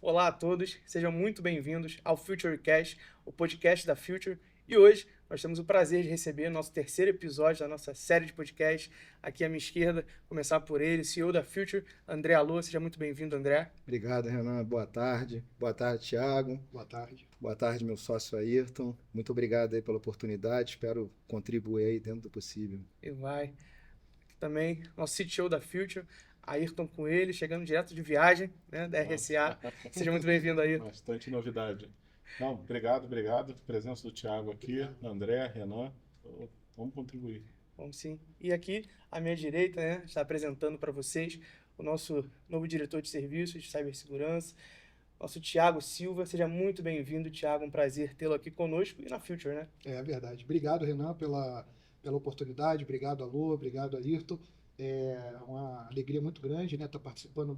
Olá a todos, sejam muito bem-vindos ao FutureCast, o podcast da Future. E hoje nós temos o prazer de receber nosso terceiro episódio da nossa série de podcast. Aqui à minha esquerda, começar por ele, CEO da Future, André Alô. Seja muito bem-vindo, André. Obrigado, Renan. Boa tarde. Boa tarde, Thiago. Boa tarde. Boa tarde, meu sócio Ayrton. Muito obrigado aí pela oportunidade. Espero contribuir aí dentro do possível. E vai. Aqui também, nosso CTO da Future, Ayrton Coelho, chegando direto de viagem, né, da RSA. Seja muito bem-vindo, Ayrton. Bastante novidade. Não, obrigado. Presença do Thiago aqui, André, Renan. Vamos contribuir. Vamos sim. E aqui, à minha direita, né, está apresentando para vocês o nosso novo diretor de serviços de cibersegurança, nosso Thiago Silva. Seja muito bem-vindo, Thiago. Um prazer tê-lo aqui conosco e na Future, né? É verdade. Obrigado, Renan, pela oportunidade. Obrigado, Alô. Obrigado, Ayrton. É uma alegria muito grande, né, estar participando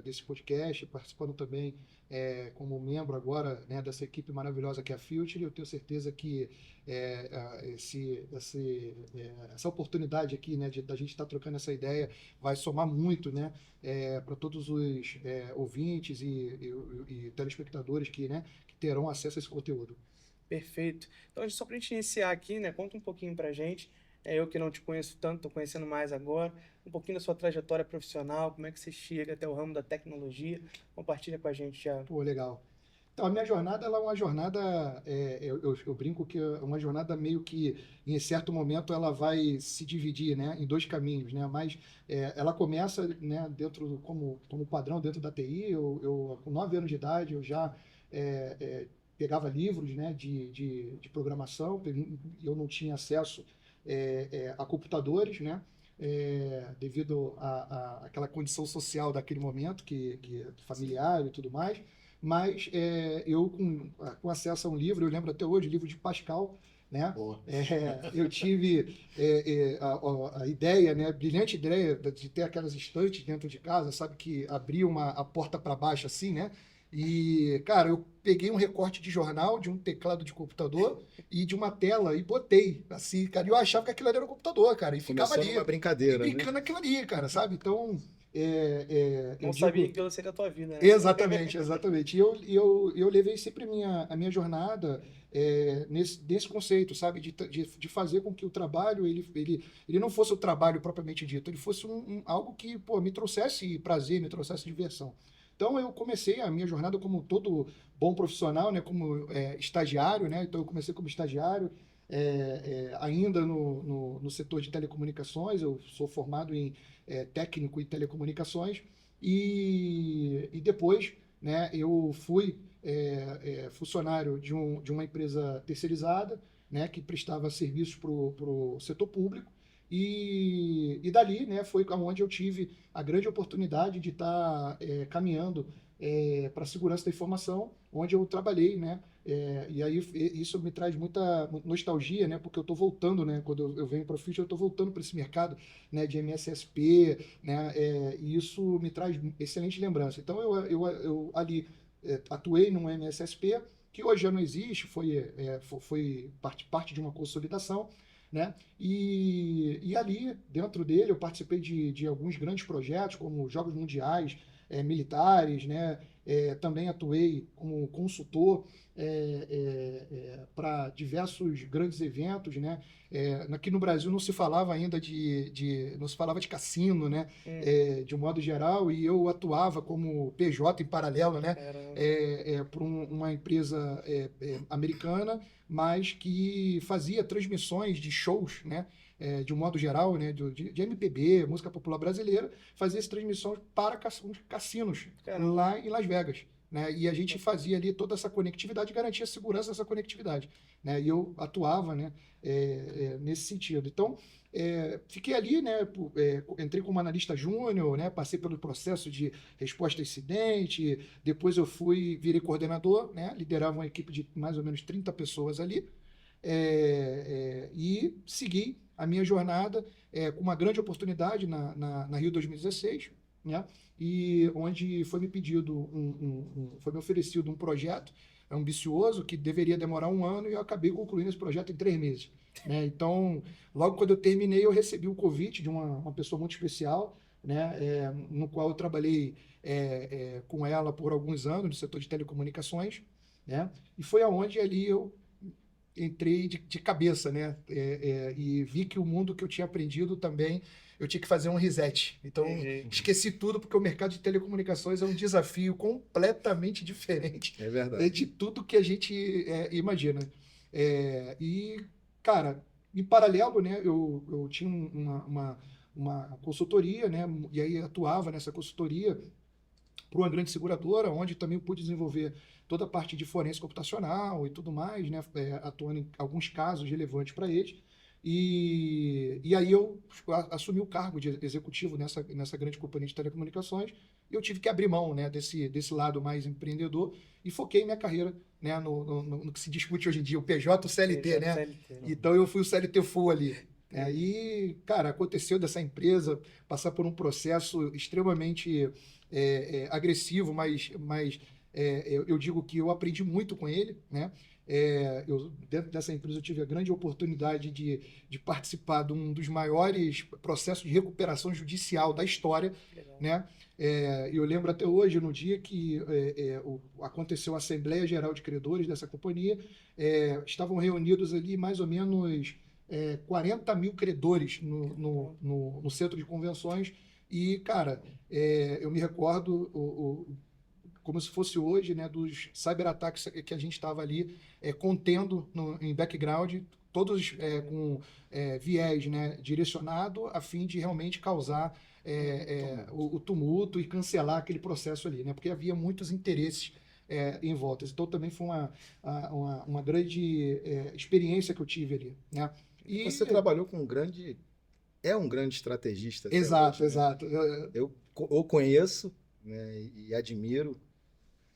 desse podcast, participando também como membro agora, né, dessa equipe maravilhosa que é a Future. Eu tenho certeza que essa oportunidade aqui, né, da gente estar trocando essa ideia vai somar muito, né, para todos os ouvintes e telespectadores que terão acesso a esse conteúdo. Perfeito. Então, só para a gente iniciar aqui, né, conta um pouquinho para a gente. Eu que não te conheço tanto, estou conhecendo mais agora, um pouquinho da sua trajetória profissional, como é que você chega até o ramo da tecnologia. Compartilha com a gente, Thiago. Pô, legal. Então, a minha jornada, ela é uma jornada, eu brinco que é uma jornada meio que, em certo momento, ela vai se dividir, né, em dois caminhos, né, mas ela começa, né, como padrão dentro da TI. Com 9 anos de idade, eu já pegava livros, né, de programação. Eu não tinha acesso a computadores, né, devido àquela condição social daquele momento, que familiar e tudo mais. Mas eu, com acesso a um livro, eu lembro até hoje, o livro de Pascal, né? Eu tive a ideia, né, brilhante ideia de ter aquelas estantes dentro de casa, sabe, que abria a porta para baixo assim, né? E, cara, eu peguei um recorte de jornal, de um teclado de computador e de uma tela e botei, assim, cara. E eu achava que aquilo ali era um computador, cara. E ficava Começou ali. numa brincadeira, E brincando aquilo ali, cara, sabe? Então, Não sabia que aquilo seria a tua vida, né? Exatamente. E eu levei sempre a minha jornada nesse conceito, sabe? De fazer com que o trabalho, ele não fosse o trabalho propriamente dito, ele fosse algo que, pô, me trouxesse prazer, me trouxesse diversão. Então, eu comecei a minha jornada como todo bom profissional, né, como estagiário, né? Então, eu comecei como estagiário, ainda no setor de telecomunicações. Eu sou formado em técnico em telecomunicações e depois, né, eu fui funcionário de uma empresa terceirizada, né, que prestava serviços para o setor público. E dali, né, foi onde eu tive a grande oportunidade de estar caminhando para a segurança da informação, onde eu trabalhei, né? E aí isso me traz muita nostalgia, né? Porque eu estou voltando, né? Quando eu venho para o Future, eu estou voltando para esse mercado, né, de MSSP, né? E isso me traz excelente lembrança. Então eu ali atuei num MSSP que hoje já não existe, foi parte de uma consolidação, né? E ali, dentro dele, eu participei de alguns grandes projetos, como Jogos Mundiais, militares, né? Também atuei como consultor para diversos grandes eventos, né? Aqui no Brasil não se falava ainda não se falava de cassino, né? De um modo geral, e eu atuava como PJ em paralelo, né? Para uma empresa americana, mas que fazia transmissões de shows, né? De um modo geral, né? De MPB, música popular brasileira, fazia essas transmissões para cassinos lá em Las Vegas, né? E a gente fazia ali toda essa conectividade, garantia a segurança dessa conectividade, né? E eu atuava, né, nesse sentido. Então, fiquei ali, né, entrei como analista júnior, né, passei pelo processo de resposta a incidente, depois virei coordenador, né, liderava uma equipe de mais ou menos 30 pessoas ali, e segui a minha jornada com uma grande oportunidade na Rio 2016, né, e onde foi me oferecido um projeto ambicioso que deveria demorar 1 ano, e eu acabei concluindo esse projeto em 3 meses. Né? Então, logo quando eu terminei, eu recebi o convite de uma pessoa muito especial, né, no qual eu trabalhei com ela por alguns anos no setor de telecomunicações, né, e foi aonde ali eu entrei de cabeça, né, e vi que o mundo que eu tinha aprendido também eu tinha que fazer um reset. Então, Entendi. esqueci tudo porque o mercado de telecomunicações é um desafio completamente diferente É verdade. de tudo que a gente imagina. E, cara, em paralelo, né, eu tinha uma consultoria, né, e aí atuava nessa consultoria para uma grande seguradora, onde também eu pude desenvolver toda a parte de forense computacional e tudo mais, né, atuando em alguns casos relevantes para eles. E aí eu assumi o cargo de executivo nessa grande companhia de telecomunicações e eu tive que abrir mão, né, desse lado mais empreendedor e foquei minha carreira, né, no que se discute hoje em dia, o PJ, o CLT, né? CLT. Então eu fui o CLT full ali. Aí, cara, aconteceu dessa empresa passar por um processo extremamente agressivo, mas eu digo que eu aprendi muito com ele, né? Dentro dessa empresa eu tive a grande oportunidade de participar de um dos maiores processos de recuperação judicial da história, Legal. né? Eu lembro até hoje, no dia que aconteceu a Assembleia Geral de Credores dessa companhia, estavam reunidos ali mais ou menos 40 mil credores no centro de convenções e, cara, eu me recordo como se fosse hoje, né, dos cyberataques que a gente estava ali contendo em background, todos com viés, né, direcionado a fim de realmente causar o tumulto e cancelar aquele processo ali, né, porque havia muitos interesses em volta. Então também foi uma grande experiência que eu tive ali, né? E Você trabalhou com um grande estrategista até exato, hoje, né? exato. Eu o conheço, né, e admiro,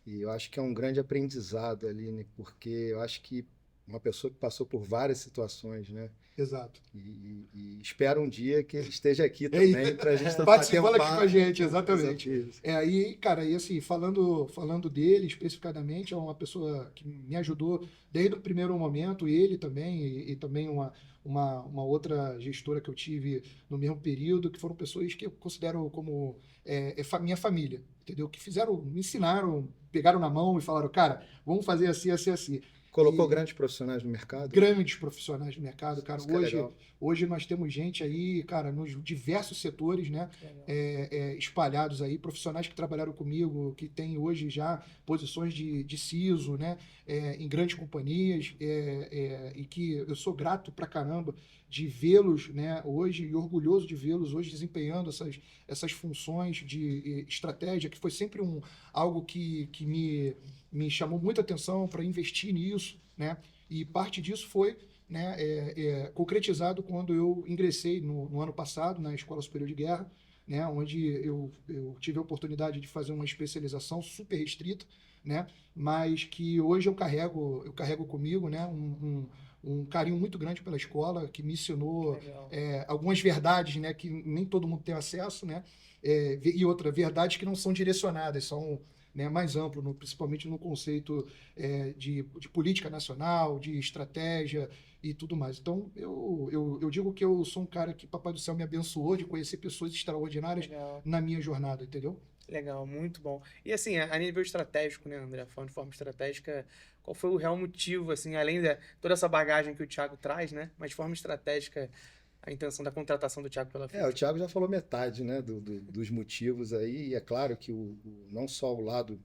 e eu acho que é um grande aprendizado ali, né, porque eu acho que uma pessoa que passou por várias situações, né, Exato. e espero um dia que ele esteja aqui É também para a gente bater um participando aqui com a papo. gente, exatamente. Isso. Aí, cara, e assim, falando dele especificadamente, é uma pessoa que me ajudou desde o primeiro momento, ele também, e também uma outra gestora que eu tive no mesmo período, que foram pessoas que eu considero como minha família, entendeu? Que me ensinaram, pegaram na mão e falaram, cara, vamos fazer assim, assim, assim. Colocou E grandes profissionais no mercado. grandes profissionais do mercado, cara. Isso que é legal. Hoje nós temos gente aí, cara, nos diversos setores, né, espalhados aí, profissionais que trabalharam comigo, que têm hoje já posições de CISO, né, em grandes companhias, e que eu sou grato pra caramba de vê-los, né, hoje, e orgulhoso de vê-los hoje desempenhando essas funções de estratégia, que foi sempre algo que me chamou muita atenção para investir nisso, né? E parte disso foi, né, concretizado quando eu ingressei no ano passado na Escola Superior de Guerra, né, onde eu tive a oportunidade de fazer uma especialização super restrita, né, mas que hoje eu carrego comigo, né, um carinho muito grande pela escola, que me ensinou Legal. algumas verdades, né, que nem todo mundo tem acesso, né, e verdades que não são direcionadas, são, né, mais amplo, principalmente no conceito de política nacional, de estratégia e tudo mais. Então, eu digo que eu sou um cara que Papai do Céu me abençoou de conhecer pessoas extraordinárias Legal. na minha jornada, entendeu? Legal, muito bom. E assim, a nível estratégico, né, André? Falando de forma estratégica, qual foi o real motivo, assim, além de toda essa bagagem que o Thiago traz, né? Mas de forma estratégica, a intenção da contratação do Thiago pela O Future? Thiago já falou metade, né, dos motivos aí, e é claro que não só o lado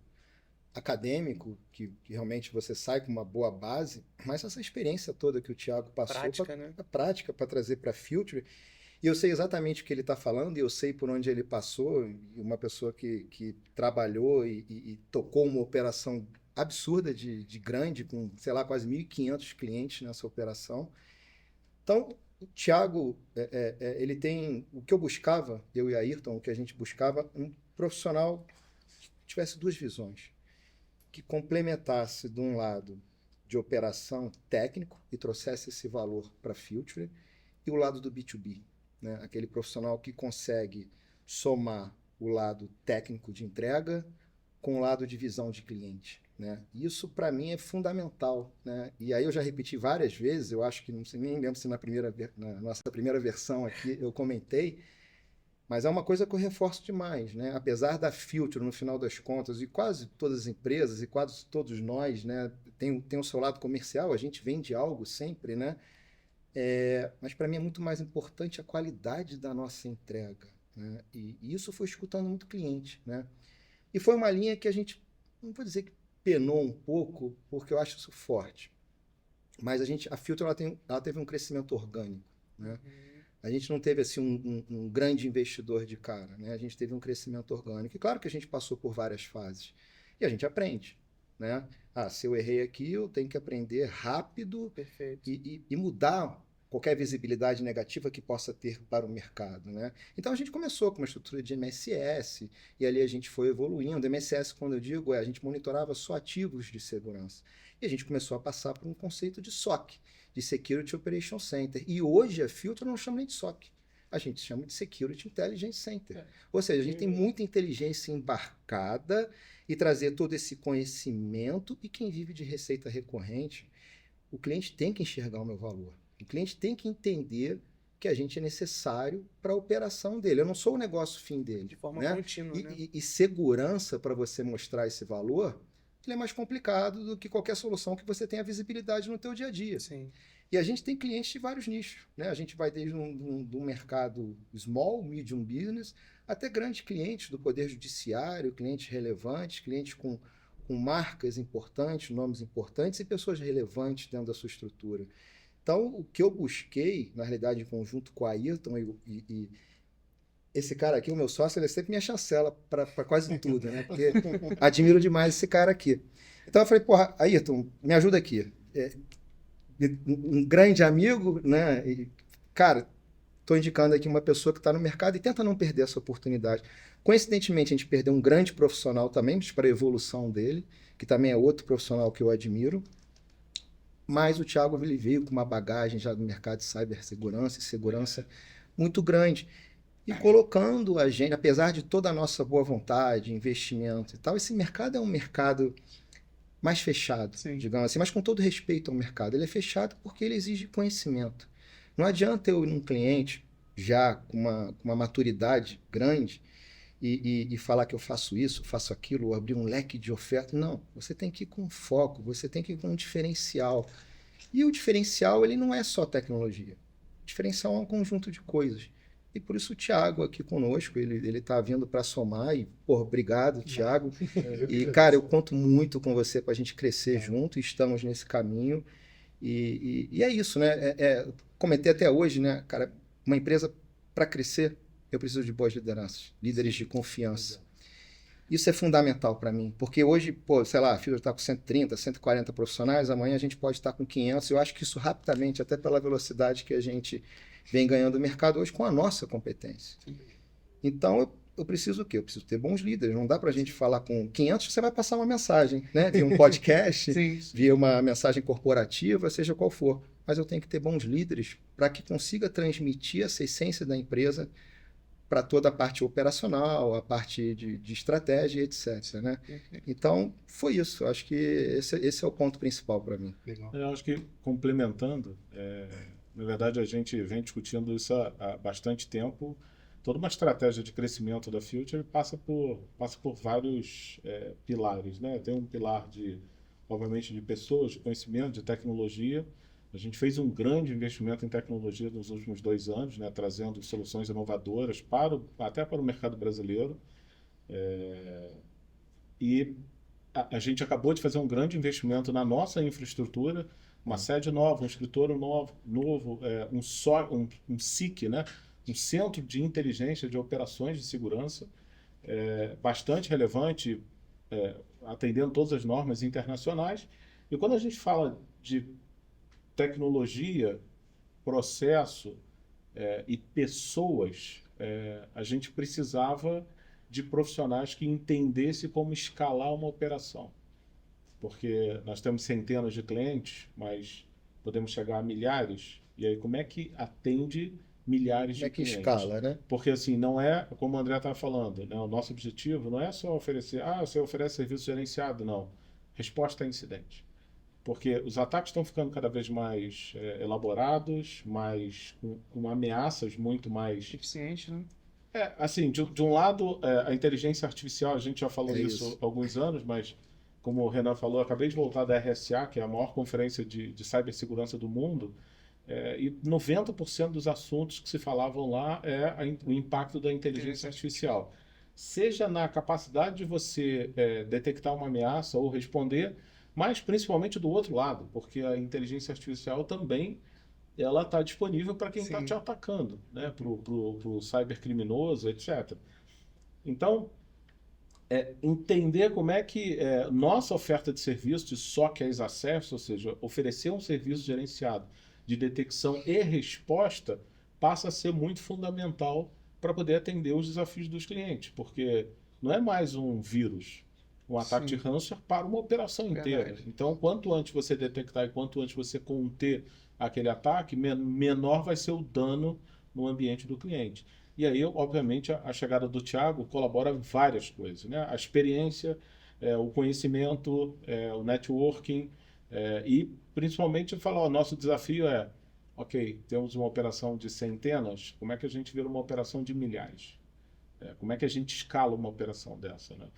acadêmico, que realmente você sai com uma boa base, mas essa experiência toda que o Thiago passou, Prática, né? a prática para trazer para a Future. E eu sei exatamente o que ele está falando, e eu sei por onde ele passou, e uma pessoa que trabalhou e tocou uma operação absurda de grande, com, sei lá, quase 1.500 clientes nessa operação. Então, o Thiago, ele tem o que eu buscava, eu e a Ayrton, o que a gente buscava, um profissional que tivesse duas visões, que complementasse, de um lado, de operação técnico e trouxesse esse valor para a Future, e o lado do B2B, né? Aquele profissional que consegue somar o lado técnico de entrega com o lado de visão de cliente, né? Isso, para mim, é fundamental, né? E aí eu já repeti várias vezes, eu acho que, não sei, nem lembro se na nossa primeira versão aqui eu comentei, Mas é uma coisa que eu reforço demais, né? Apesar da Future, no final das contas, e quase todas as empresas e quase todos nós, né, tem o seu lado comercial, a gente vende algo sempre, né? Mas para mim é muito mais importante a qualidade da nossa entrega, né? E isso foi escutando muito cliente, né? E foi uma linha que a gente, não vou dizer que penou um pouco, porque eu acho isso forte, mas a Future ela teve um crescimento orgânico, né? A gente não teve assim um grande investidor de cara, né? A gente teve um crescimento orgânico. E claro que a gente passou por várias fases. E a gente aprende, né? Se eu errei aqui, eu tenho que aprender rápido. Perfeito. E mudar qualquer visibilidade negativa que possa ter para o mercado, né? Então a gente começou com uma estrutura de MSS e ali a gente foi evoluindo. MSS, quando eu digo, a gente monitorava só ativos de segurança. E a gente começou a passar por um conceito de SOC, de Security Operations Center. E hoje a Future não chama nem de SOC. A gente chama de Security Intelligence Center. Ou seja, a gente tem muita inteligência embarcada e trazer todo esse conhecimento. E quem vive de receita recorrente, o cliente tem que enxergar o meu valor. O cliente tem que entender que a gente é necessário para a operação dele. Eu não sou o negócio fim dele. De forma né? contínua, né? E segurança, para você mostrar esse valor, ele é mais complicado do que qualquer solução que você tenha visibilidade no teu dia a dia. Sim. E a gente tem clientes de vários nichos, né? A gente vai desde um mercado small, medium business, até grandes clientes do Poder Judiciário, clientes relevantes, clientes com marcas importantes, nomes importantes e pessoas relevantes dentro da sua estrutura. Então, o que eu busquei, na realidade, em conjunto com a Ayrton e esse cara aqui, o meu sócio, ele é sempre minha chancela para quase tudo, né? Porque admiro demais esse cara aqui. Então eu falei, porra, Ayrton, me ajuda aqui. Um grande amigo, né? E, cara, estou indicando aqui uma pessoa que está no mercado e tenta não perder essa oportunidade. Coincidentemente, a gente perdeu um grande profissional também, para a evolução dele, que também é outro profissional que eu admiro. Mas o Thiago ele veio com uma bagagem já do mercado de cibersegurança e segurança muito grande. E colocando a gente, apesar de toda a nossa boa vontade, investimento e tal, esse mercado é um mercado mais fechado, digamos assim, mas com todo respeito ao mercado. Ele é fechado porque ele exige conhecimento. Não adianta eu ir num cliente já com uma maturidade grande e falar que eu faço isso, faço aquilo, ou abrir um leque de oferta. Não, você tem que ir com foco, você tem que ir com um diferencial. E o diferencial, ele não é só tecnologia. O diferencial é um conjunto de coisas. E por isso o Thiago aqui conosco, ele está vindo para somar e, porra, obrigado, Thiago. E, cara, eu conto muito com você para a gente crescer junto e estamos nesse caminho. E é isso, né? Comentei até hoje, né, cara, uma empresa para crescer, eu preciso de boas lideranças, líderes de confiança. Isso é fundamental para mim, porque hoje, pô, sei lá, a Future está com 130, 140 profissionais, amanhã a gente pode estar com 500. Eu acho que isso rapidamente, até pela velocidade que a gente vem ganhando o mercado hoje com a nossa competência. Então, eu preciso o quê? Eu preciso ter bons líderes. Não dá para a gente falar com 500, você vai passar uma mensagem, né? Via um podcast, via uma mensagem corporativa, seja qual for. Mas eu tenho que ter bons líderes para que consiga transmitir essa essência da empresa para toda a parte operacional, a parte de estratégia, etc. Né? Então, foi isso. Acho que esse é o ponto principal para mim. Legal. Eu acho que, complementando, na verdade, a gente vem discutindo isso há bastante tempo. Toda uma estratégia de crescimento da Future passa por vários pilares. Né? Tem um pilar, obviamente, de pessoas, de conhecimento, de tecnologia. A gente fez um grande investimento em tecnologia nos últimos 2 anos, né, trazendo soluções inovadoras até para o mercado brasileiro. E a gente acabou de fazer um grande investimento na nossa infraestrutura, uma sede nova, um escritório novo, um SIC, né, um Centro de Inteligência de Operações de Segurança, bastante relevante, atendendo todas as normas internacionais. E quando a gente fala de tecnologia, processo e pessoas, a gente precisava de profissionais que entendessem como escalar uma operação. Porque nós temos centenas de clientes, mas podemos chegar a milhares, e aí como é que atende milhares de clientes? Como é que escala, né? Porque assim, não é, como o André estava falando, né, o nosso objetivo não é só oferecer, você oferece serviço gerenciado, não. Resposta a incidente. Porque os ataques estão ficando cada vez mais elaborados, com ameaças muito mais eficiente, né? Assim, de um lado, a inteligência artificial, a gente já falou isso há alguns anos, mas como o Renan falou, eu acabei de voltar da RSA, que é a maior conferência de cibersegurança do mundo, e 90% dos assuntos que se falavam lá o impacto da inteligência artificial. Seja na capacidade de você detectar uma ameaça ou responder, mas principalmente do outro lado, porque a inteligência artificial também ela está disponível para quem está te atacando, né? Para o cybercriminoso, etc. Então, entender como é que nossa oferta de serviço de SOC as a Service, ou seja, oferecer um serviço gerenciado de detecção e resposta, passa a ser muito fundamental para poder atender os desafios dos clientes, porque não é mais um vírus, um ataque de ransomware para uma operação inteira. Então, quanto antes você detectar e quanto antes você conter aquele ataque, menor vai ser o dano no ambiente do cliente. E aí, obviamente, a chegada do Thiago colabora em várias coisas, né? A experiência, o conhecimento, o networking, e principalmente falar, o nosso desafio ok, temos uma operação de centenas, como é que a gente vira uma operação de milhares? Como é que a gente escala uma operação dessa, né?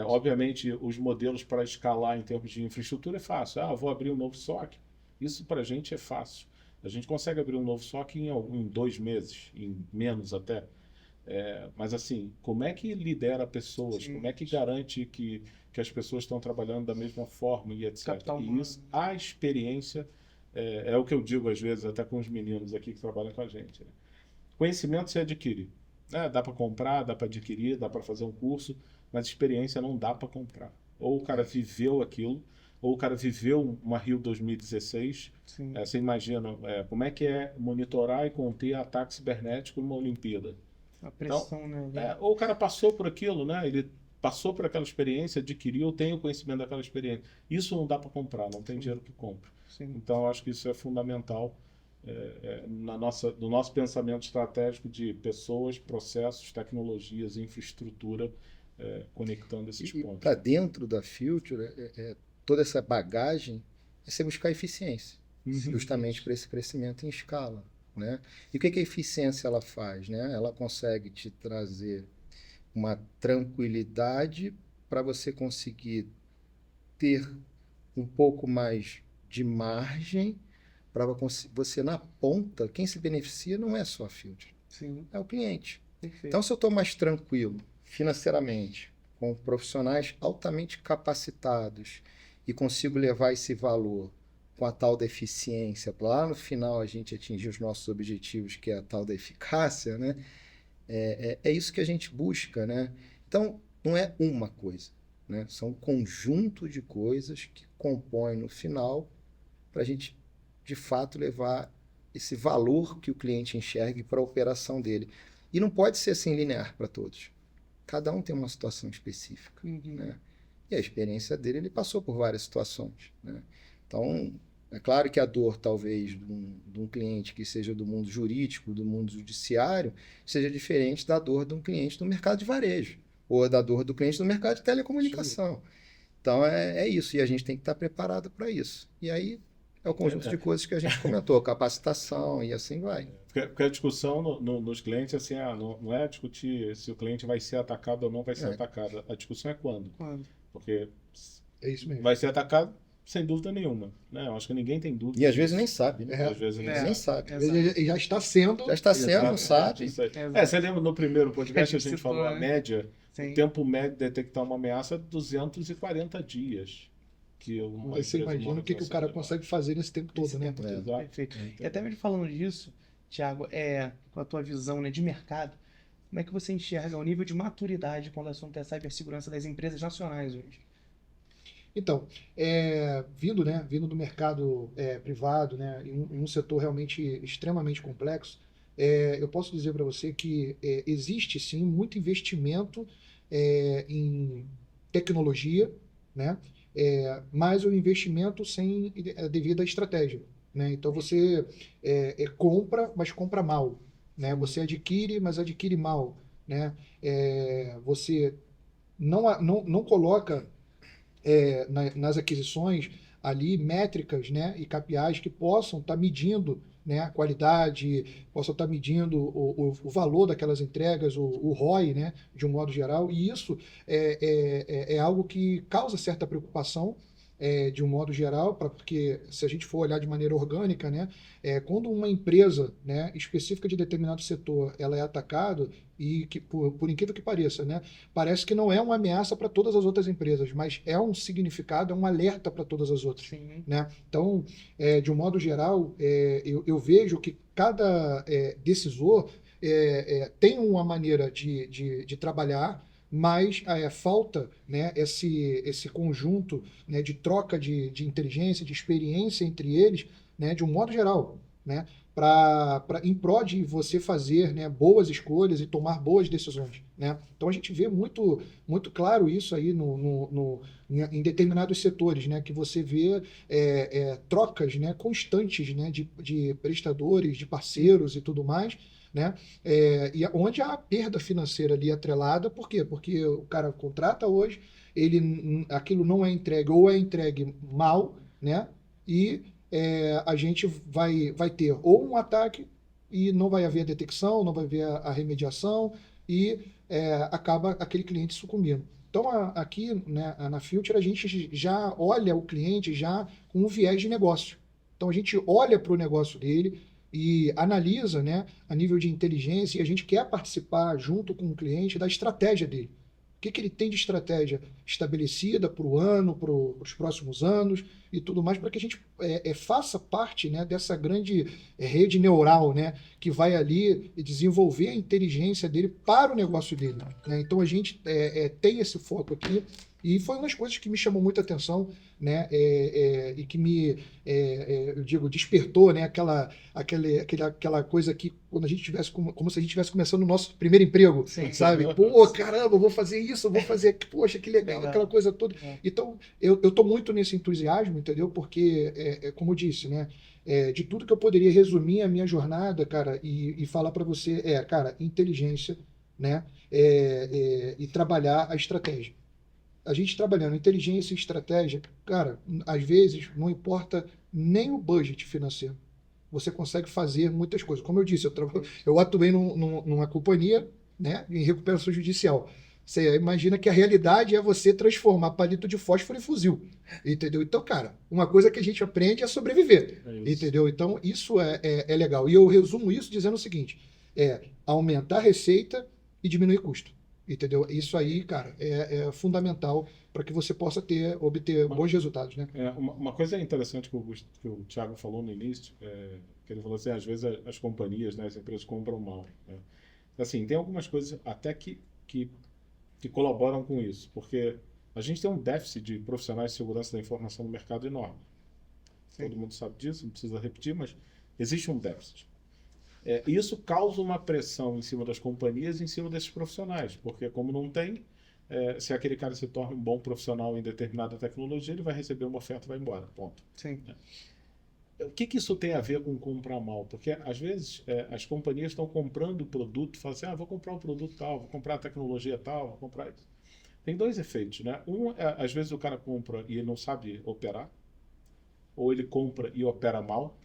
Obviamente, os modelos para escalar em termos de infraestrutura é fácil. Vou abrir um novo SOC. Isso para a gente é fácil. A gente consegue abrir um novo SOC em 2 meses, em menos até. Mas assim, como é que lidera pessoas? Como é que garante que as pessoas estão trabalhando da mesma forma e etc. E isso, a experiência, é o que eu digo às vezes, até com os meninos aqui que trabalham com a gente. Né? Conhecimento se adquire. Dá para comprar, dá para adquirir, dá para fazer um curso, mas experiência não dá para comprar. Ou o cara viveu aquilo, ou o cara viveu uma Rio 2016. Você imagina como é que é monitorar e conter ataque cibernético numa Olimpíada. A pressão, então, né? Ou o cara passou por aquilo, né? Ele passou por aquela experiência, adquiriu, tem o conhecimento daquela experiência. Isso não dá para comprar, não tem dinheiro que compra. Então, eu acho que isso é fundamental no nosso pensamento estratégico de pessoas, processos, tecnologias, infraestrutura, conectando esses pontos. Para dentro da Future, toda essa bagagem é você buscar eficiência, justamente para esse crescimento em escala. Né? E o que a eficiência ela faz? Né? Ela consegue te trazer uma tranquilidade para você conseguir ter um pouco mais de margem para você, na ponta, quem se beneficia não é só a Future, é o cliente. Perfeito. Então, se eu estou mais tranquilo financeiramente, com profissionais altamente capacitados e consigo levar esse valor com a tal da eficiência, para lá no final a gente atingir os nossos objetivos, que é a tal da eficácia, né? É isso que a gente busca, né? Então, não é uma coisa, né? São um conjunto de coisas que compõem no final para a gente, de fato, levar esse valor que o cliente enxergue para a operação dele. E não pode ser assim linear para todos. Cada um tem uma situação específica. Né? E a experiência dele, ele passou por várias situações. Né? Então, é claro que a dor, talvez, de um cliente que seja do mundo jurídico, do mundo judiciário, seja diferente da dor de um cliente do mercado de varejo, ou da dor do cliente do mercado de telecomunicação. Então, é isso. E a gente tem que estar preparado para isso. E aí, é o conjunto de coisas que a gente comentou, capacitação e assim vai. Porque a discussão nos clientes assim, não é discutir se o cliente vai ser atacado ou não vai ser atacado. A discussão é quando. Porque é isso mesmo. Vai ser atacado sem dúvida nenhuma. Né? Eu acho que ninguém tem dúvida. E às vezes nem sabe. Né? Às vezes nem sabe. Ele já está sendo. Já está sendo, não sabe. Você lembra no primeiro podcast a gente falou a média, o tempo médio de detectar uma ameaça é 240 dias. Você imagina o que o cara consegue fazer nesse tempo todo, né? Perfeito. E até mesmo falando disso, Thiago, com a tua visão, né, de mercado, como é que você enxerga o nível de maturidade com relação à cibersegurança das empresas nacionais hoje? Então, vindo do mercado privado, né, em um setor realmente extremamente complexo, eu posso dizer para você que existe sim muito investimento em tecnologia, né? Mas o investimento sem a devida estratégia. Né? Então você compra, mas compra mal. Né? Você adquire, mas adquire mal. Né? Você não coloca nas aquisições ali métricas, né, e KPIs que possam estar medindo né, a qualidade, possa estar medindo o valor daquelas entregas, o ROI, né, de um modo geral, e isso é algo que causa certa preocupação, de um modo geral, porque se a gente for olhar de maneira orgânica, né, quando uma empresa, né, específica de determinado setor ela é atacada, e que por incrível que pareça, né, parece que não é uma ameaça para todas as outras empresas, mas é um significado, é um alerta para todas as outras. Sim. Né? Então, de um modo geral, eu vejo que cada decisor tem uma maneira de trabalhar, mas falta, né, esse conjunto, né, de troca de inteligência, de experiência entre eles, né, de um modo geral, né, em prol de você fazer, né, boas escolhas e tomar boas decisões. Né? Então a gente vê muito, muito claro isso aí em determinados setores, né, que você vê trocas, né, constantes, né, de prestadores, de parceiros e tudo mais, né? E onde há perda financeira ali atrelada, por quê? Porque o cara contrata hoje, aquilo não é entregue ou é entregue mal, né? E a gente vai ter ou um ataque e não vai haver detecção, não vai haver a remediação e acaba aquele cliente sucumbindo. Então, aqui, né, na Future, a gente já olha o cliente já com um viés de negócio. Então, a gente olha para o negócio dele e analisa, né, a nível de inteligência, e a gente quer participar junto com o cliente da estratégia dele. O que ele tem de estratégia estabelecida para o ano, para os próximos anos e tudo mais, para que a gente faça parte, né, dessa grande rede neural, né, que vai ali desenvolver a inteligência dele para o negócio dele. Né? Então a gente tem esse foco aqui. E foi uma das coisas que me chamou muita atenção, né, e que eu digo, despertou, né, aquela coisa que quando a gente tivesse, como se a gente estivesse começando o nosso primeiro emprego, Sim. sabe? Pô, caramba, eu vou fazer isso, eu vou fazer, poxa, que legal, aquela coisa toda. Então, eu tô muito nesse entusiasmo, entendeu? Porque, como eu disse, né, de tudo que eu poderia resumir a minha jornada, cara, e falar para você, cara, inteligência, né, e trabalhar a estratégia. A gente trabalhando inteligência e estratégia, cara, às vezes não importa nem o budget financeiro. Você consegue fazer muitas coisas. Como eu disse, eu atuei numa companhia, né, em recuperação judicial. Você imagina que a realidade é você transformar palito de fósforo em fuzil, entendeu? Então, cara, uma coisa que a gente aprende é sobreviver, entendeu? Então, isso é legal. E eu resumo isso dizendo o seguinte, aumentar a receita e diminuir custo. Entendeu? Isso aí, cara, é fundamental para que você possa obter bons resultados, né? Uma coisa interessante que o Thiago falou no início, que ele falou assim, às vezes as companhias, né, as empresas compram mal. Né? Assim, tem algumas coisas até que colaboram com isso, porque a gente tem um déficit de profissionais de segurança da informação no mercado enorme. Sim. Todo mundo sabe disso, não precisa repetir, mas existe um déficit. Isso causa uma pressão em cima das companhias e em cima desses profissionais, porque como não tem, se aquele cara se torna um bom profissional em determinada tecnologia, ele vai receber uma oferta e vai embora, ponto. Sim. O que isso tem a ver com comprar mal? Porque às vezes as companhias estão comprando o produto, falam assim, vou comprar um produto tal, vou comprar a tecnologia tal, vou comprar isso. Tem dois efeitos, né? Às vezes o cara compra e ele não sabe operar, ou ele compra e opera mal,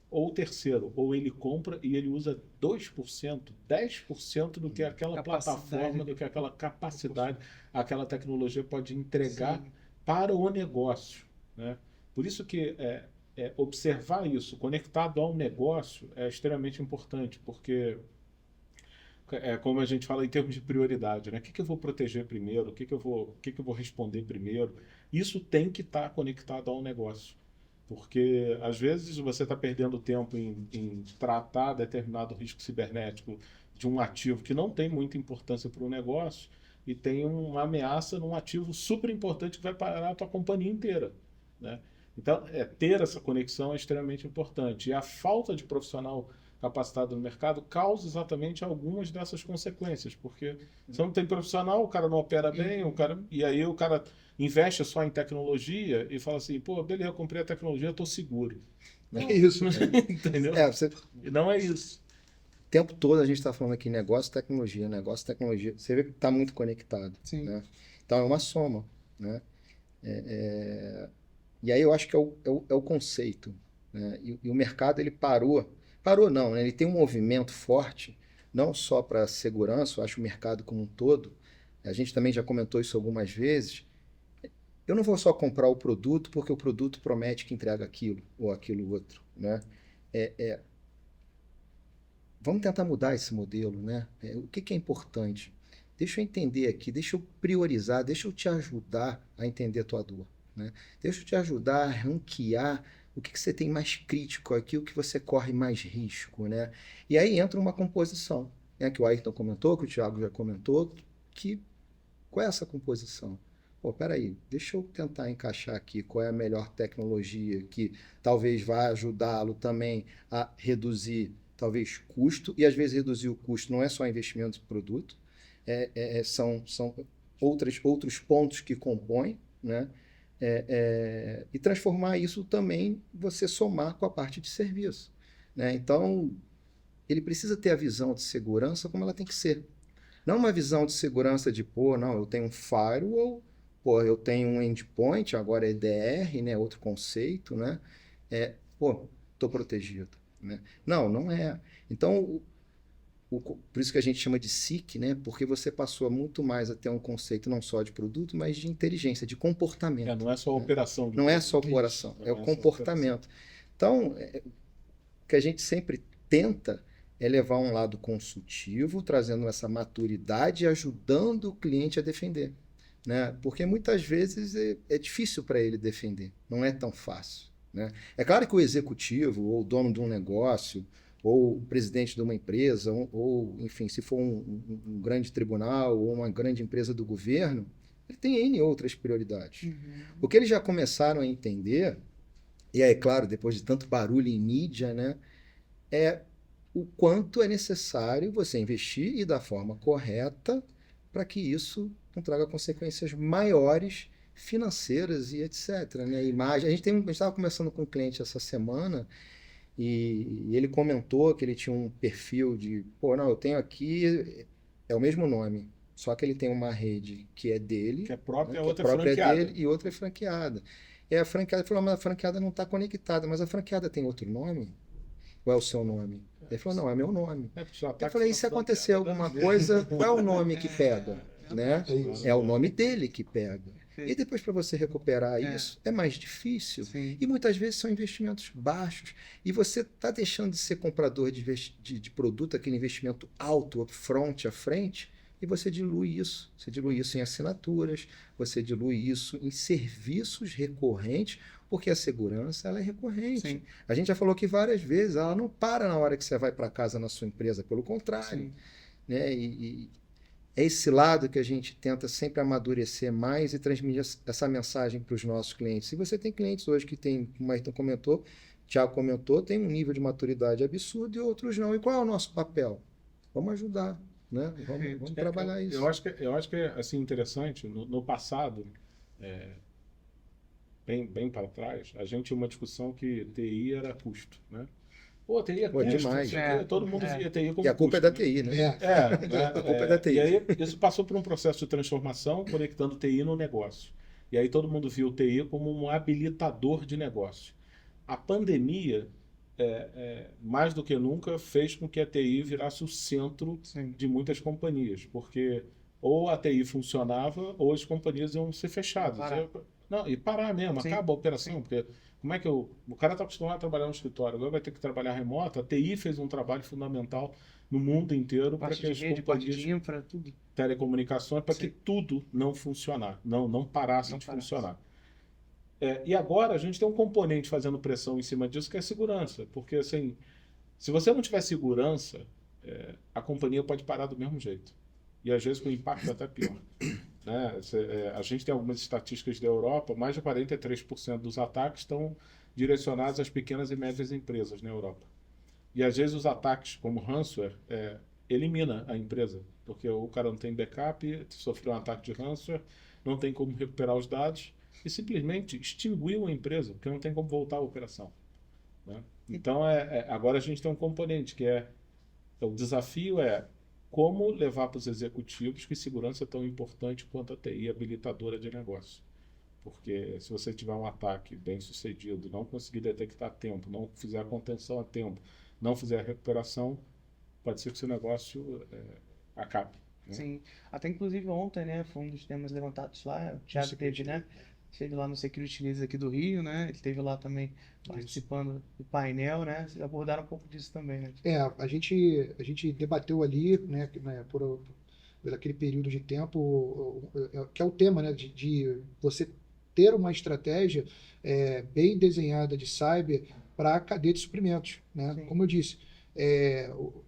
ou terceiro, ou ele compra e ele usa 2%, 10% do que aquela plataforma, do que aquela capacidade, aquela tecnologia pode entregar para o negócio. Né? Por isso que observar isso conectado ao negócio é extremamente importante, porque como a gente fala em termos de prioridade, né? O que eu vou proteger primeiro, o que eu vou responder primeiro, isso tem que estar conectado ao negócio. Porque, às vezes, você está perdendo tempo em tratar determinado risco cibernético de um ativo que não tem muita importância para o negócio e tem uma ameaça num ativo super importante que vai parar a tua companhia inteira. Né? Então, ter essa conexão é extremamente importante. E a falta de profissional capacitado no mercado causa exatamente algumas dessas consequências. Porque se não tem profissional, o cara não opera bem, e aí o cara investe só em tecnologia e fala assim, pô, beleza, eu comprei a tecnologia, eu tô seguro. Não é isso. Entendeu? Não é isso. O tempo todo a gente está falando aqui negócio, tecnologia. Você vê que está muito conectado. Sim. Né? Então é uma soma. Né? E aí eu acho que é o conceito. né? E o mercado ele parou não, né? Ele tem um movimento forte, não só para segurança, eu acho o mercado como um todo. A gente também já comentou isso algumas vezes. Eu não vou só comprar o produto porque o produto promete que entrega aquilo ou aquilo outro, né? Vamos tentar mudar esse modelo, né? O que é importante? Deixa eu entender aqui, deixa eu priorizar, deixa eu te ajudar a entender a tua dor, né? Deixa eu te ajudar a ranquear o que você tem mais crítico aqui, o que você corre mais risco, né? E aí entra uma composição, né? Que o Ayrton comentou, que o Thiago já comentou, que qual é essa composição? Pô, peraí, deixa eu tentar encaixar aqui qual é a melhor tecnologia que talvez vá ajudá-lo também a reduzir, talvez, custo, e às vezes reduzir o custo não é só investimento de produto, são outros pontos que compõem, né? E transformar isso também, você somar com a parte de serviço, né? Então, ele precisa ter a visão de segurança como ela tem que ser. Não uma visão de segurança de, pô, não, eu tenho um firewall, pô, eu tenho um endpoint, agora é EDR, né, outro conceito, né? Pô, estou protegido, né? Não é. Então, por isso que a gente chama de SIC, né? Porque você passou muito mais a ter um conceito não só de produto, mas de inteligência, de comportamento. Não é só a né? operação. Não é só a operação, é o comportamento. Então, o que a gente sempre tenta é levar um lado consultivo, trazendo essa maturidade e ajudando o cliente a defender, né? Porque muitas vezes é difícil para ele defender, não é tão fácil, né? É claro que o executivo, ou o dono de um negócio, ou o presidente de uma empresa, ou enfim, se for um grande tribunal ou uma grande empresa do governo, ele tem N outras prioridades. Uhum. O que eles já começaram a entender, e é claro, depois de tanto barulho em mídia, né, é o quanto é necessário você investir e da forma correta para que isso não traga consequências maiores financeiras e etc. Né? Imagem. A gente estava conversando com um cliente essa semana e ele comentou que ele tinha um perfil de, pô, não, eu tenho aqui, é o mesmo nome, só que ele tem uma rede que é dele, Que é própria, né, outra é é própria franqueada. dele e outra é franqueada. E a franqueada falou, mas a franqueada não está conectada, mas a franqueada tem outro nome? Qual é o seu nome? Ele falou, não, é meu nome. Eu falei, e se acontecer alguma coisa, qual é o nome que pega? Né? É o nome dele que pega. E depois para você recuperar isso, é mais difícil. Sim. E muitas vezes são investimentos baixos. E você está deixando de ser comprador de produto, aquele investimento alto, upfront, à frente, e você dilui isso. Você dilui isso em assinaturas, você dilui isso em serviços recorrentes, porque a segurança ela é recorrente. Sim. A gente já falou aqui várias vezes, ela não para na hora que você vai para casa na sua empresa, pelo contrário. Sim. Né? E é esse lado que a gente tenta sempre amadurecer mais e transmitir essa mensagem para os nossos clientes. Se você tem clientes hoje que tem, como o Ayrton comentou, o Thiago comentou, tem um nível de maturidade absurdo e outros não. E qual é o nosso papel? Vamos ajudar, né? Vamos trabalhar isso. Eu acho que é assim, interessante, no passado, bem para trás, a gente tinha uma discussão que TI era custo, né? Pô, TI é custo, demais. todo mundo via TI como E a culpa é custo, da TI, né? A culpa é da TI. E aí isso passou por um processo de transformação, conectando TI no negócio. E aí todo mundo viu o TI como um habilitador de negócio. A pandemia, mais do que nunca, fez com que a TI virasse o centro de muitas companhias, porque ou a TI funcionava ou as companhias iam ser fechadas. E parar mesmo, acaba a operação, porque como é que o cara está acostumado a trabalhar no escritório, agora vai ter que trabalhar remoto. A TI fez um trabalho fundamental no mundo inteiro para que as companhias tudo. telecomunicações, para que tudo não funcionar, não parasse de funcionar. E agora a gente tem um componente fazendo pressão em cima disso, que é a segurança, porque assim, se você não tiver segurança, a companhia pode parar do mesmo jeito. E às vezes com o impacto é até pior. Né? A gente tem algumas estatísticas da Europa, mais de 43% dos ataques estão direcionados às pequenas e médias empresas na Europa. E às vezes os ataques, como ransomware, elimina a empresa, porque o cara não tem backup, sofreu um ataque de ransomware, não tem como recuperar os dados e simplesmente extinguiu a empresa, porque não tem como voltar à operação. Né? Então, agora a gente tem um componente que o desafio é como levar para os executivos que segurança é tão importante quanto a TI habilitadora de negócio. Porque se você tiver um ataque bem sucedido, não conseguir detectar a tempo, não fizer a contenção a tempo, não fizer a recuperação, pode ser que o seu negócio acabe. Né? Sim. Até inclusive ontem, né, foi um dos temas levantados lá, o Thiago teve, né? Esteve lá no Security News aqui do Rio, né? Ele esteve lá também participando do painel, né? Vocês abordaram um pouco disso também, né? A gente debateu ali, né, por aquele período de tempo, que é o tema, né, de você ter uma estratégia bem desenhada de cyber para a cadeia de suprimentos, né? Sim. Como eu disse,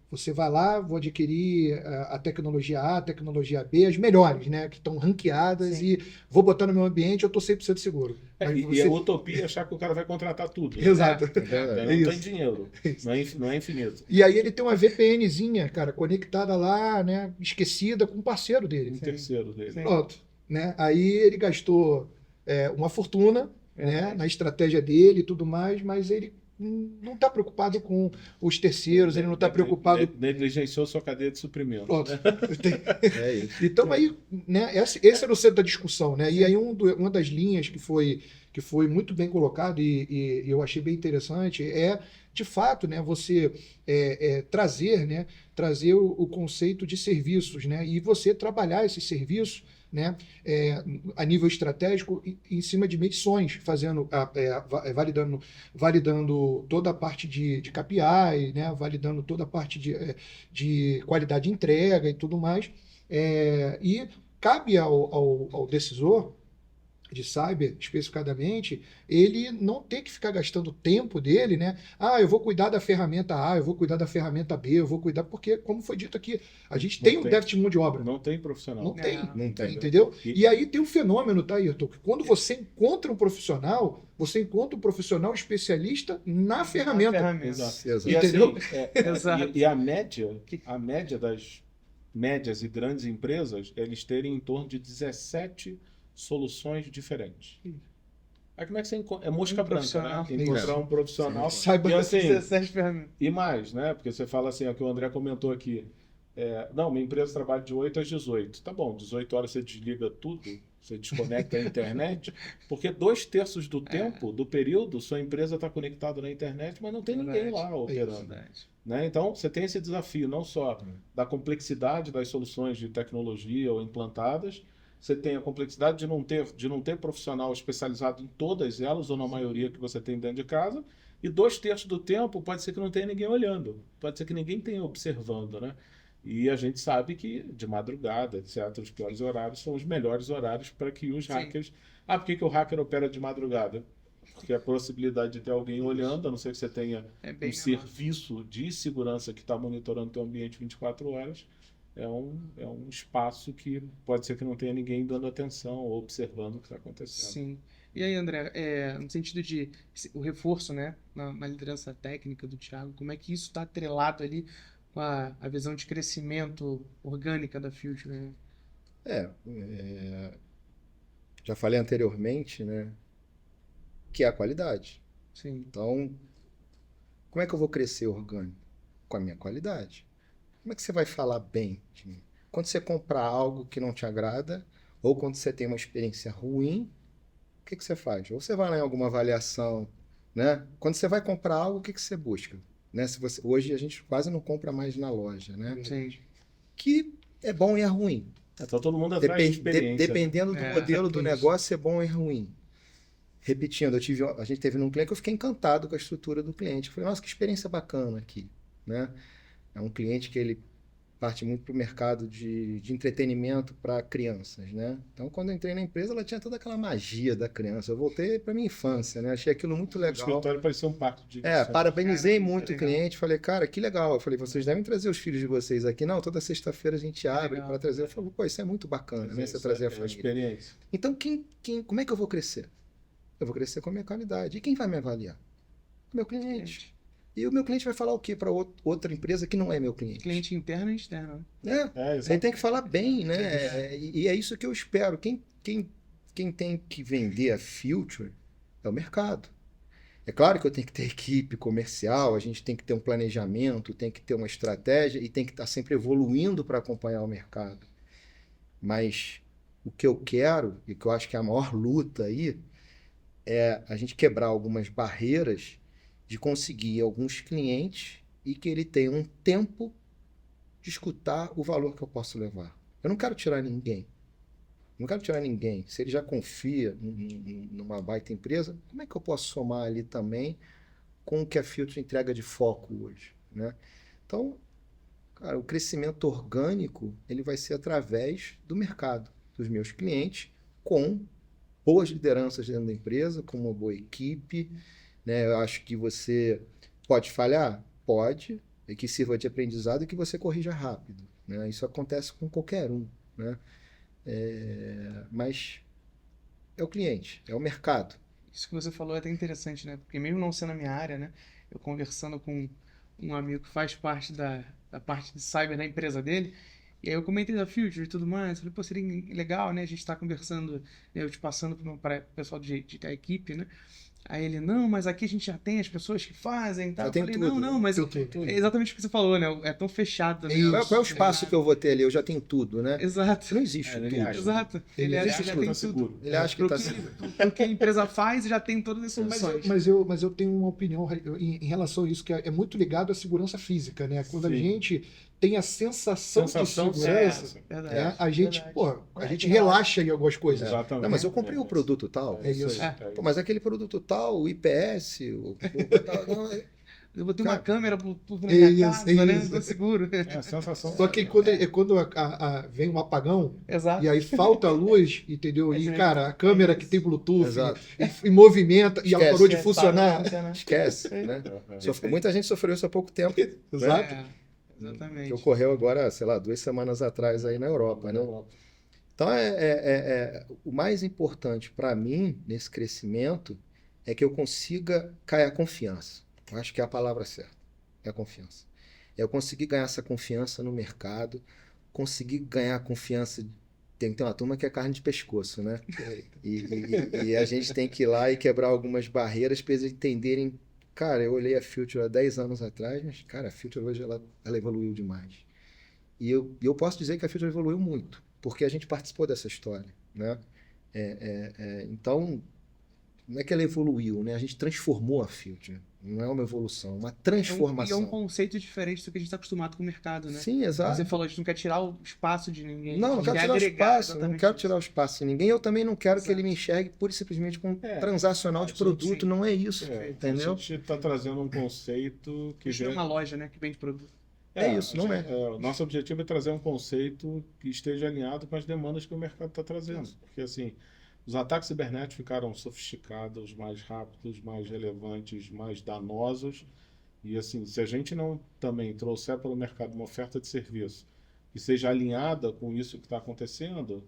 você vai lá, vou adquirir a tecnologia A, a tecnologia B, as melhores, né, que estão ranqueadas, Sim. e vou botar no meu ambiente, eu estou 100% seguro. Mas E você... a utopia é achar que o cara vai contratar tudo. Né? Exato. Não tem Isso. dinheiro, não é infinito. E aí ele tem uma VPNzinha, cara, conectada lá, né, esquecida com um parceiro dele. Um terceiro dele. Sim. Pronto, né? Aí ele gastou uma fortuna, né, Verdade. na estratégia dele e tudo mais, mas ele não está preocupado com os terceiros, ele não está preocupado. Negligenciou sua cadeia de suprimentos. Pronto. Né? É isso. Então aí, né, esse era o centro da discussão, né? E aí uma das linhas que foi muito bem colocado e eu achei bem interessante de fato, né, você trazer o conceito de serviços, né, e você trabalhar esses serviços, né, a nível estratégico em cima de medições, validando toda a parte de KPI, né, validando toda a parte de qualidade de entrega e tudo mais. E cabe ao decisor de cyber, especificadamente, ele não ter que ficar gastando o tempo dele, né? Eu vou cuidar da ferramenta A, eu vou cuidar da ferramenta B, eu vou cuidar, porque, como foi dito aqui, a gente tem um déficit de mão de obra. Não tem profissional. Não tem. Não tem. Entendeu? E aí tem um fenômeno, tá, Ayrton? Que quando você encontra um profissional, você encontra um profissional especialista na ferramenta. Exato. Exato. E, Entendeu? Exato. e a média das médias e grandes empresas, eles terem em torno de 17 soluções diferentes. Aí como é que você encontra? É mosca branca, profissional. né? Encontrar um profissional. Saiba E assim, 17 ferramentas. e mais, né? Porque você fala assim, é o que o André comentou aqui. Não, minha empresa trabalha de 8 às 18. Tá bom, 18 horas você desliga tudo, você desconecta a internet, porque 2/3 do tempo, do período, sua empresa está conectada na internet, mas não tem ninguém lá operando. Verdade. Né? Então, você tem esse desafio não só da complexidade das soluções de tecnologia ou implantadas, você tem a complexidade de não ter profissional especializado em todas elas, ou na maioria que você tem dentro de casa, e 2/3 do tempo pode ser que não tenha ninguém olhando, pode ser que ninguém tenha observando, né? E a gente sabe que de madrugada, etc., os piores horários são os melhores horários para que os hackers... por que o hacker opera de madrugada? Porque a possibilidade de ter alguém olhando, a não ser que você tenha um serviço de segurança que está monitorando o teu ambiente 24 horas, é um espaço que pode ser que não tenha ninguém dando atenção ou observando o que está acontecendo. Sim. E aí, André, no sentido de o reforço, né, na liderança técnica do Thiago, como é que isso está atrelado ali com a visão de crescimento orgânica da Future? Né? Já falei anteriormente, né, que é a qualidade. Sim. Então, como é que eu vou crescer orgânico? Com a minha qualidade. Como é que você vai falar bem de mim? Quando você comprar algo que não te agrada, ou quando você tem uma experiência ruim, o que você faz? Ou você vai lá em alguma avaliação, né? Quando você vai comprar algo, o que você busca? Né? Hoje a gente quase não compra mais na loja, né? Sim. Que é bom e é ruim. Então todo mundo atrás de experiência. Dependendo do modelo do negócio, é bom e ruim. Repetindo, a gente teve num cliente que eu fiquei encantado com a estrutura do cliente. Eu falei, nossa, que experiência bacana aqui, né? É um cliente que ele parte muito para o mercado de entretenimento para crianças, né? Então, quando eu entrei na empresa, ela tinha toda aquela magia da criança. Eu voltei para minha infância, né? Achei aquilo muito legal. O escritório parecia um parque de... Parabenizei muito o cliente. Falei, cara, que legal. Eu falei, vocês devem trazer os filhos de vocês aqui. Não, toda sexta-feira a gente abre para trazer. Eu falei, pô, isso é muito bacana, né? Você trazer a família. Experiência. Então, como é que eu vou crescer? Eu vou crescer com a minha qualidade. E quem vai me avaliar? O meu cliente. E o meu cliente vai falar o quê para outra empresa que não é meu cliente? Cliente interno e externo. Você tem que falar bem, né? E é isso que eu espero. Quem tem que vender a Future é o mercado. É claro que eu tenho que ter equipe comercial, a gente tem que ter um planejamento, tem que ter uma estratégia e tem que estar sempre evoluindo para acompanhar o mercado. Mas O que eu quero, e que eu acho que é a maior luta aí, é a gente quebrar algumas barreiras de conseguir alguns clientes e que ele tenha um tempo de escutar o valor que eu posso levar. Eu não quero tirar ninguém. Não quero tirar ninguém. Se ele já confia numa baita empresa, como é que eu posso somar ali também com o que a Filtro entrega de foco hoje, né? Então, cara, o crescimento orgânico ele vai ser através do mercado, dos meus clientes, com boas lideranças dentro da empresa, com uma boa equipe, né? Eu acho que você pode falhar? Pode, e que sirva de aprendizado e que você corrija rápido, né? Isso acontece com qualquer um, né? Mas é o cliente, é o mercado. Isso que você falou é até interessante, né? Porque mesmo não sendo a minha área, né? Eu conversando com um amigo que faz parte da parte de cyber da empresa dele, e aí eu comentei da Future e tudo mais, falei, pô, seria legal, né? A gente tá conversando, né, eu te passando para o pessoal da equipe, né? Aí ele, não, mas aqui a gente já tem as pessoas que fazem, tá? Já Eu tem falei, tudo, não, mas Eu tenho tudo. é exatamente o que você falou, né? É tão fechado também. Qual é o espaço que eu vou ter ali? Eu já tenho tudo, né? Exato. Não existe Ele tudo. acha. Exato. Ele acha acha que já que tem tá tudo. seguro. Ele acha que Pro está... que a empresa faz, já tem todas as soluções. Mas eu tenho uma opinião em relação a isso, que é muito ligado à segurança física, né? Quando a Sim. gente tem a sensação de segurança, Verdade. né? A gente, Verdade. pô, a gente relaxa em algumas coisas. Exatamente. Não, mas eu comprei o produto tal. É isso. Pô, mas aquele produto tal, o IPS, tal, não, Eu botei uma câmera por na É minha isso, casa, é né? isso. Tô seguro. É a sensação. Só que quando vem um apagão, Exato. e aí falta a luz, entendeu? E, Mas cara, a câmera que tem Bluetooth Exato. e movimenta, e ela Esquece. parou de Esquece, funcionar. esquece, né? Muita gente sofreu isso há pouco tempo, Exato. É, exatamente. que ocorreu agora, sei lá, 2 semanas atrás aí na Europa, né? Então, o mais importante para mim nesse crescimento é que eu consiga cair a confiança. Eu acho que é a palavra certa, é a confiança. É eu conseguir ganhar essa confiança no mercado, conseguir ganhar a confiança. Tem uma turma que é carne de pescoço, né? E a gente tem que ir lá e quebrar algumas barreiras para eles entenderem. Cara, eu olhei a Future há 10 anos atrás, mas, cara, a Future hoje ela evoluiu demais. E eu posso dizer que a Future evoluiu muito, porque a gente participou dessa história, né? Então, não é que ela evoluiu, né? A gente transformou a Future. Não é uma evolução, é uma transformação. E é um conceito diferente do que a gente está acostumado com o mercado, né? Sim, exato. Você falou, a gente não quer tirar o espaço de ninguém. Não, não a quero gente tirar o quer agregar, espaço, não exatamente quero isso. tirar o espaço de ninguém. Eu também não quero que Exato. ele me enxergue pura e simplesmente como É. transacional de produto. Sim. Não é isso, entendeu? A gente está trazendo um conceito que A gente não é uma loja, né, que vende produto. É isso, não é. Nosso objetivo é trazer um conceito que esteja alinhado com as demandas que o mercado está trazendo. Porque, assim, os ataques cibernéticos ficaram sofisticados, mais rápidos, mais relevantes, mais danosos. E, assim, se a gente não também trouxer para o mercado uma oferta de serviço que seja alinhada com isso que está acontecendo,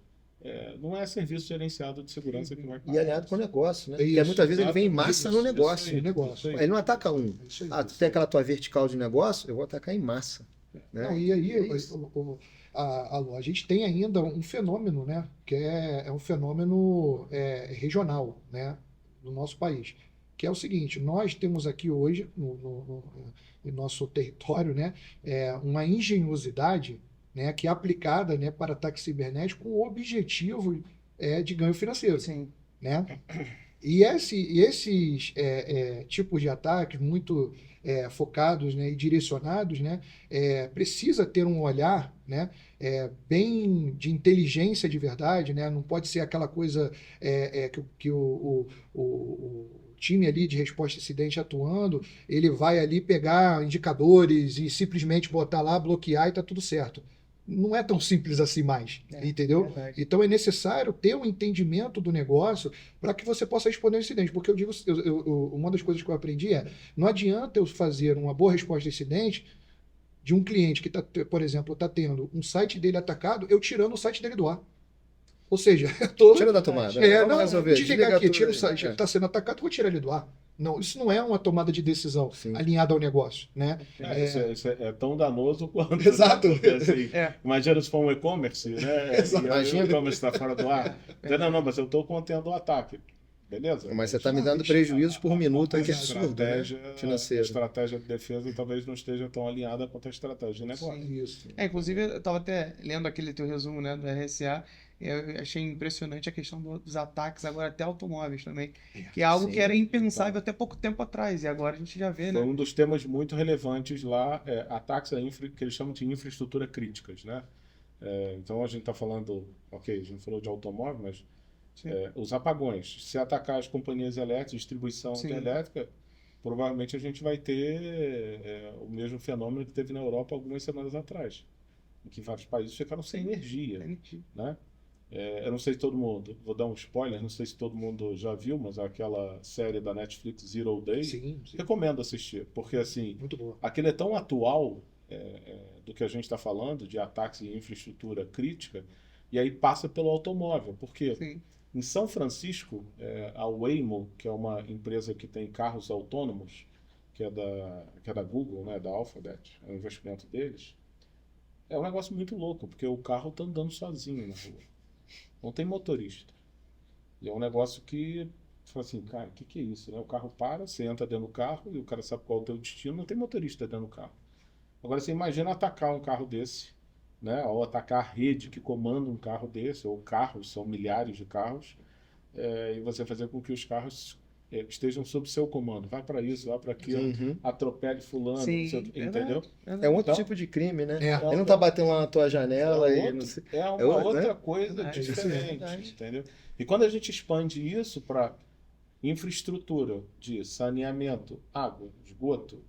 não é serviço gerenciado de segurança que vai E alinhado com o negócio, né? É Porque isso, muitas vezes ele vem em massa isso, no isso negócio. aí, negócio. isso aí. Ele não ataca um. É isso aí. Tu tem aquela tua vertical de negócio, eu vou atacar em massa. Né? Não, e aí, É isso. a gente tem ainda um fenômeno, né, que é um fenômeno regional, né, no nosso país, que é o seguinte: nós temos aqui hoje, no nosso território, né, uma engenhosidade, né, que é aplicada, né, para ataque cibernético com o objetivo de ganho financeiro, Sim. né? E esses tipos de ataques muito focados, né, e direcionados, né, precisa ter um olhar, né, bem de inteligência de verdade, né? Não pode ser aquela coisa que o time ali de resposta a incidente atuando, ele vai ali pegar indicadores e simplesmente botar lá, bloquear e tá tudo certo. Não é tão simples assim mais, entendeu? Verdade. Então é necessário ter um entendimento do negócio para que você possa responder ao incidente. Porque eu digo, uma das coisas que eu aprendi não adianta eu fazer uma boa resposta a incidente de um cliente que, por exemplo, está tendo um site dele atacado, eu tirando o site dele do ar. Ou seja, eu tô... Tira da tomada. não, Vamos resolver. desligar aqui, tudo tira o aí. site, está sendo atacado, vou tirar ele do ar. Não, isso não é uma tomada de decisão Sim. alinhada ao negócio, né? Isso é tão danoso quanto. Exato. Porque, assim, É. imagina se for um e-commerce, né? Exato. E aí o e-commerce está fora do ar. Não, mas eu estou contendo o ataque. Beleza? Mas você está me dando prejuízo por minuto, que é absurdo, né? A Financeiro. estratégia de defesa talvez não esteja tão alinhada quanto a estratégia de negócio. Isso. Inclusive, eu estava até lendo aquele teu resumo, né, do RSA, Eu achei impressionante a questão dos ataques agora até automóveis também, que é algo que era impensável até pouco tempo atrás, e agora a gente já vê, né? Foi um dos temas muito relevantes lá, ataques que eles chamam de infraestrutura críticas, né? Então a gente está falando, ok, a gente falou de automóvel, mas os apagões. Se atacar as companhias elétricas, distribuição de elétrica, provavelmente a gente vai ter o mesmo fenômeno que teve na Europa algumas semanas atrás, em que vários países ficaram sem energia, né? Eu não sei se todo mundo, vou dar um spoiler, não sei se todo mundo já viu, mas aquela série da Netflix Zero Day, Sim. recomendo assistir, porque assim, Muito boa. aquilo é tão atual do que a gente está falando, de ataques em infraestrutura crítica, e aí passa pelo automóvel, porque em São Francisco, a Waymo, que é uma empresa que tem carros autônomos, que é da Google, né, da Alphabet, é um investimento deles, é um negócio muito louco, porque o carro está andando sozinho na rua. Não tem motorista. E é um negócio que, fala assim, cara, o que é isso? Né? O carro para, você entra dentro do carro e o cara sabe qual é o teu destino, não tem motorista dentro do carro. Agora você imagina atacar um carro desse, né? Ou atacar a rede que comanda um carro desse, ou carros, são milhares de carros, e você fazer com que os carros estejam sob seu comando. Vai para isso, vai para aquilo, atropele fulano, entendeu? É um outro tipo de crime, né? É. Ele não tá batendo lá na tua janela e não sei. É uma outra coisa diferente, entendeu? E quando a gente expande isso para infraestrutura de saneamento, água, esgoto,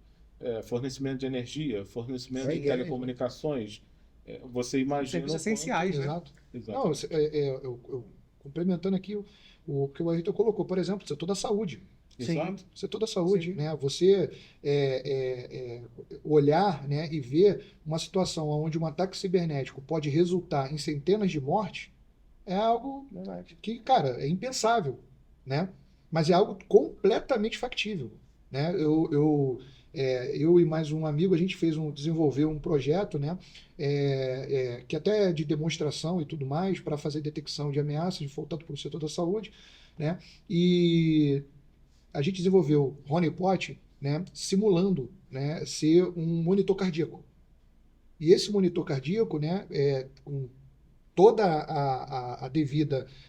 fornecimento de energia, fornecimento de telecomunicações, você imagina... Serviços essenciais, né? Exato. Não, eu complementando aqui o que o Ayrton colocou, por exemplo, o setor da saúde. Exato. O setor da saúde, né? Você olhar, né, e ver uma situação onde um ataque cibernético pode resultar em centenas de mortes é algo que, cara, é impensável, né? Mas é algo completamente factível, né? Eu e mais um amigo, a gente desenvolveu um projeto, né, que até é de demonstração e tudo mais, para fazer detecção de ameaças voltado para o setor da saúde, né? E a gente desenvolveu honeypot, né, simulando, né, ser um monitor cardíaco. E esse monitor cardíaco, né, com toda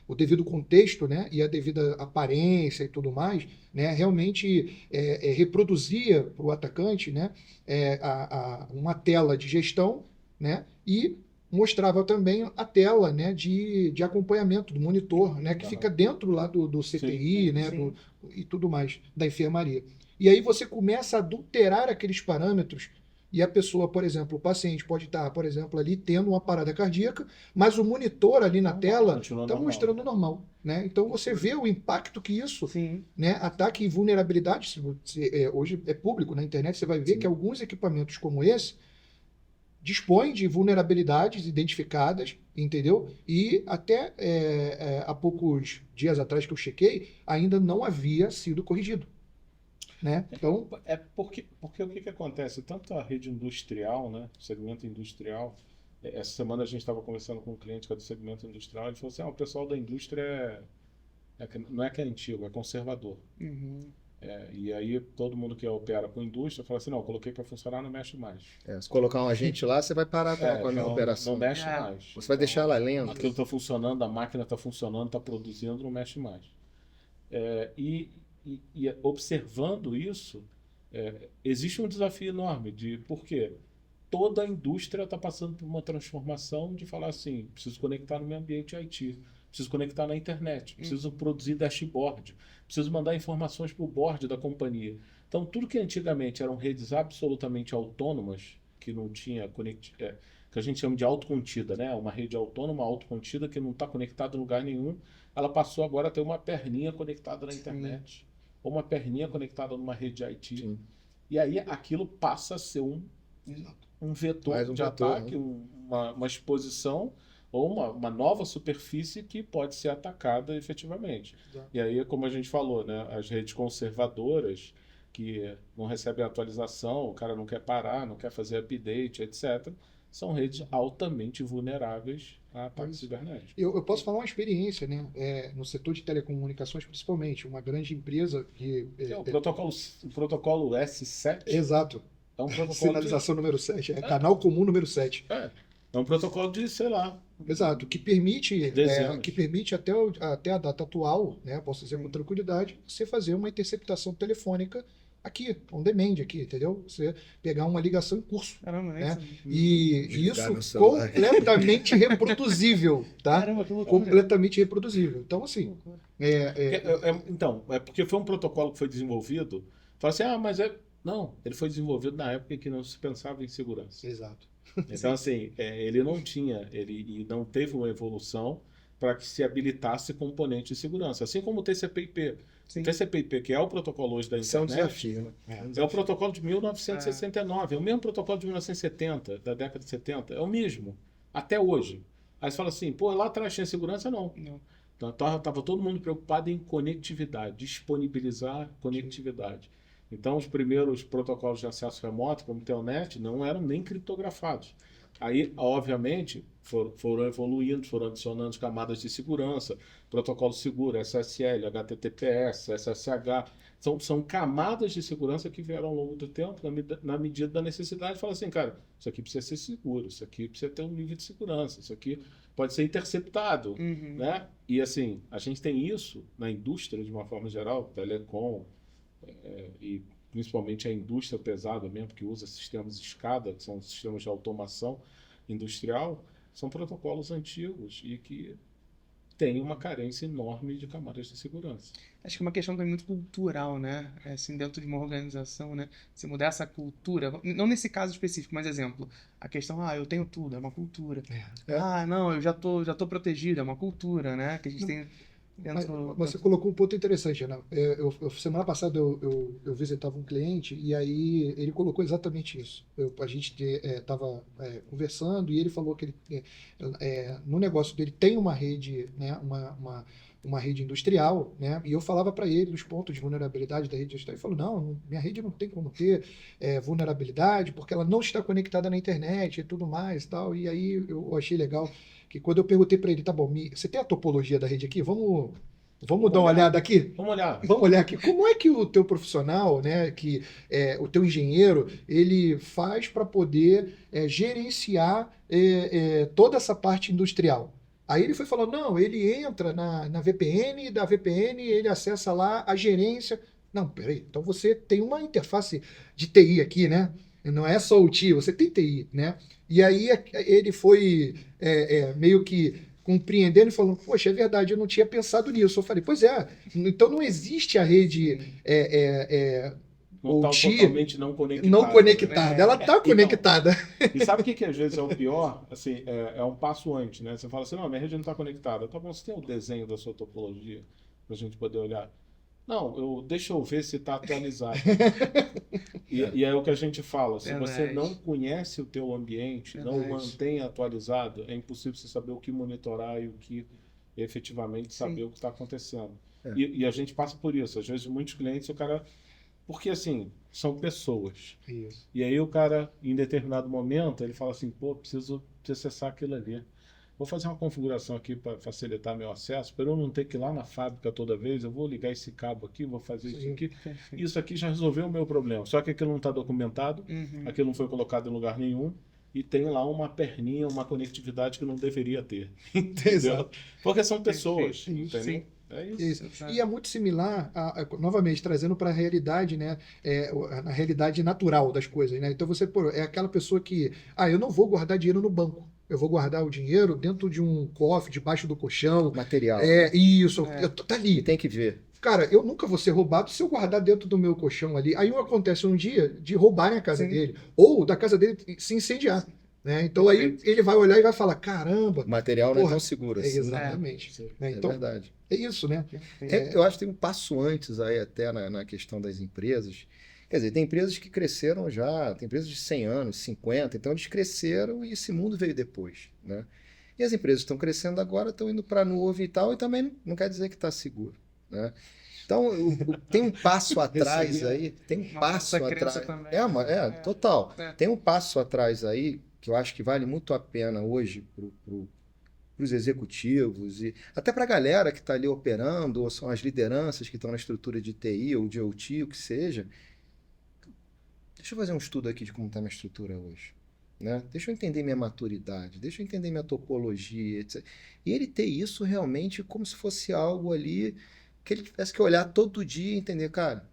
o devido contexto, né, e a devida aparência e tudo mais, né, realmente reproduzia para o atacante, né, uma tela de gestão, né, e mostrava também a tela, né, de acompanhamento do monitor, né, que fica dentro lá do CTI, né, e tudo mais, da enfermaria. E aí você começa a adulterar aqueles parâmetros. E a pessoa, por exemplo, o paciente pode estar, por exemplo, ali tendo uma parada cardíaca, mas o monitor ali na tela está mostrando normal, né? Então você vê o impacto que isso, né, ataque e vulnerabilidade, hoje é público na internet, você vai ver que alguns equipamentos como esse dispõem de vulnerabilidades identificadas, entendeu? E até há poucos dias atrás que eu chequei, ainda não havia sido corrigido. Né? Então, porque o que acontece? Tanto a rede industrial, né, segmento industrial, essa semana a gente estava conversando com um cliente que é do segmento industrial, ele falou assim, o pessoal da indústria não é que é antigo, é conservador. E aí todo mundo que opera com indústria fala assim, não, eu coloquei para funcionar, não mexe mais. Se colocar um agente lá, você vai parar com a operação. Não mexe mais. Você vai deixar ela lenta. Aquilo está funcionando, a máquina está funcionando, está produzindo, não mexe mais. E observando isso, existe um desafio enorme por quê? Toda a indústria está passando por uma transformação de falar assim, preciso conectar no meu ambiente IT, preciso conectar na internet, preciso produzir dashboard, preciso mandar informações para o board da companhia. Então, tudo que antigamente eram redes absolutamente autônomas, que não tinha que a gente chama de autocontida, né? Uma rede autônoma, autocontida, que não está conectada em lugar nenhum, ela passou agora a ter uma perninha conectada na internet. Ou uma perninha conectada numa rede de IT. E aí aquilo passa a ser um vetor de ataque, uma exposição ou uma nova superfície que pode ser atacada efetivamente. E aí, como a gente falou, né, as redes conservadoras que não recebem atualização, o cara não quer parar, não quer fazer update, etc., são redes altamente vulneráveis a ataques cibernéticos. Eu posso falar uma experiência, né? No setor de telecomunicações, principalmente, uma grande empresa que... o protocolo S7. Exato. É um protocolo Sinalização número 7, canal comum número 7. É um protocolo de, sei lá, Exato, que permite, dezenas. até a data atual, né, posso dizer com tranquilidade, você fazer uma interceptação telefônica aqui, on demand aqui, entendeu? Você pegar uma ligação em curso. Caramba, nem Né? sabia. E Desligar no isso celular. completamente reproduzível, tá? Caramba, que loucura. Completamente reproduzível. Então, assim, Então, é porque foi um protocolo que foi desenvolvido. Fala assim, mas é. Não, ele foi desenvolvido na época em que não se pensava em segurança. exato. Então, assim, ele não tinha, e não teve uma evolução para que se habilitasse componente de segurança. Assim como o TCP/IP. Sim. O TCP/IP, que é o protocolo hoje da Isso é um internet, desafio, né? é o protocolo de 1969. É o mesmo protocolo de 1970, da década de 70. É o mesmo, até hoje. Aí você fala assim, pô, lá atrás tinha segurança? Não. Não. Então, estava todo mundo preocupado em conectividade, disponibilizar conectividade. Então, os primeiros protocolos de acesso remoto, como o Telnet, não eram nem criptografados. Aí, obviamente, foram evoluindo, foram adicionando camadas de segurança, protocolo seguro, SSL, HTTPS, SSH. São camadas de segurança que vieram ao longo do tempo, na medida da necessidade. Fala assim, cara, isso aqui precisa ser seguro, isso aqui precisa ter um nível de segurança, isso aqui pode ser interceptado, Uhum. né? E assim, a gente tem isso na indústria de uma forma geral, telecom, e principalmente a indústria pesada mesmo, que usa sistemas SCADA, que são sistemas de automação industrial, são protocolos antigos e que têm uma carência enorme de camadas de segurança. Acho que é uma questão também muito cultural, né? Assim, dentro de uma organização, né? Se mudar essa cultura, não nesse caso específico, mas exemplo, a questão, eu tenho tudo, é uma cultura. Não, eu já tô protegido, é uma cultura, né? Que a gente tem dentro... Mas você colocou um ponto interessante, Ana. Semana passada eu visitava um cliente e aí ele colocou exatamente isso. A gente estava conversando e ele falou que ele, no negócio dele tem uma rede, né, uma rede industrial, né? E eu falava para ele os pontos de vulnerabilidade da rede industrial. Ele falou, não, minha rede não tem como ter vulnerabilidade porque ela não está conectada na internet e tudo mais e tal. E aí eu achei legal que quando eu perguntei para ele, tá bom, você tem a topologia da rede aqui? Vamos dar uma olhada aqui? Vamos olhar. Vamos olhar aqui. Como é que o teu profissional, né, o teu engenheiro, ele faz para poder gerenciar toda essa parte industrial? Aí ele foi falando, não, ele entra na VPN, e da VPN ele acessa lá a gerência. Não, peraí, então você tem uma interface de TI aqui, né? Não é só o TI, você tem TI, né? E aí ele foi meio que compreendendo e falando, poxa, é verdade, eu não tinha pensado nisso. Eu falei, pois é, então não existe a rede Não está totalmente não conectada. não conectada, ela está conectada. E sabe o que às vezes é o pior? Assim, é um passo antes, né? Você fala assim, não, minha rede não está conectada. Tá bom, você tem o desenho da sua topologia para a gente poder olhar? Não, deixa eu ver se está atualizado. E é o que a gente fala, se você não conhece o teu ambiente, não o mantém atualizado, é impossível você saber o que monitorar e o que efetivamente saber o que está acontecendo. E a gente passa por isso. Às vezes, muitos clientes, o cara... Porque, assim, são pessoas. Isso. E aí o cara, em determinado momento, ele fala assim, pô, preciso acessar aquilo ali. Vou fazer uma configuração aqui para facilitar meu acesso, para eu não ter que ir lá na fábrica toda vez, eu vou ligar esse cabo aqui, vou fazer isso aqui. Perfeito. Isso aqui já resolveu o meu problema. Só que aquilo não está documentado, aquilo não foi colocado em lugar nenhum, e tem lá uma perninha, uma conectividade que não deveria ter. Entendeu? Porque são pessoas. Perfeito. Entendeu? Sim. É isso. E é muito similar, novamente, trazendo para a realidade, né? Na realidade natural das coisas, né? Então você, é aquela pessoa que, eu não vou guardar dinheiro no banco. Eu vou guardar o dinheiro dentro de um cofre, debaixo do colchão. Material. Isso, tá ali. E tem que ver. Cara, eu nunca vou ser roubado se eu guardar dentro do meu colchão ali. Aí acontece um dia de roubarem a casa dele, ou da casa dele se incendiar. Né? Então aí ele vai olhar e vai falar, caramba. O material não é tão seguro assim. Exatamente. Então, é verdade. É isso, né? Eu acho que tem um passo antes aí até na questão das empresas. Quer dizer, tem empresas que cresceram já, tem empresas de 100 anos, 50, então eles cresceram e esse mundo veio depois, né? E as empresas estão crescendo agora, estão indo para a nuvem e tal, e também não quer dizer que está seguro, né? Então, tem um passo atrás aí, tem um passo atrás. Total. Tem um passo atrás aí que eu acho que vale muito a pena hoje para os executivos e até para a galera que está ali operando, ou são as lideranças que estão na estrutura de TI ou de OT, o que seja. Deixa eu fazer um estudo aqui de como está a minha estrutura hoje. né? Deixa eu entender minha maturidade, deixa eu entender minha topologia, etc. E ele ter isso realmente como se fosse algo ali que ele tivesse que olhar todo dia e entender, cara,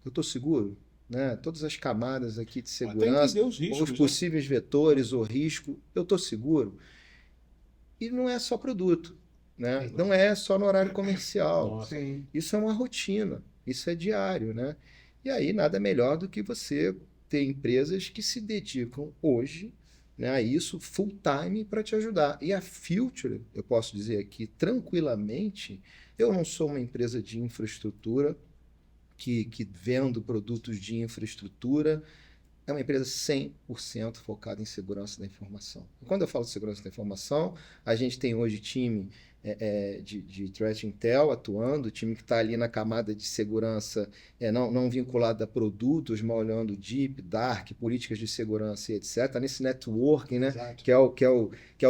eu estou seguro? Né? Todas as camadas aqui de Até segurança, entender os riscos, os possíveis vetores, o risco, eu estou seguro? E não é só produto, né? Não é só no horário comercial. Nossa. Sim. Isso é uma rotina, isso é diário, né? E aí nada melhor do que você ter empresas que se dedicam hoje, né, a isso full time para te ajudar. E a Future, eu posso dizer aqui tranquilamente, eu não sou uma empresa de infraestrutura que vendo produtos de infraestrutura, é uma empresa 100% focada em segurança da informação. Quando eu falo de segurança da informação, a gente tem hoje time de Threat Intel atuando, time que está ali na camada de segurança não vinculado a produtos, mas olhando Deep, Dark, políticas de segurança e etc. Tá nesse networking, né? Exato. Que é o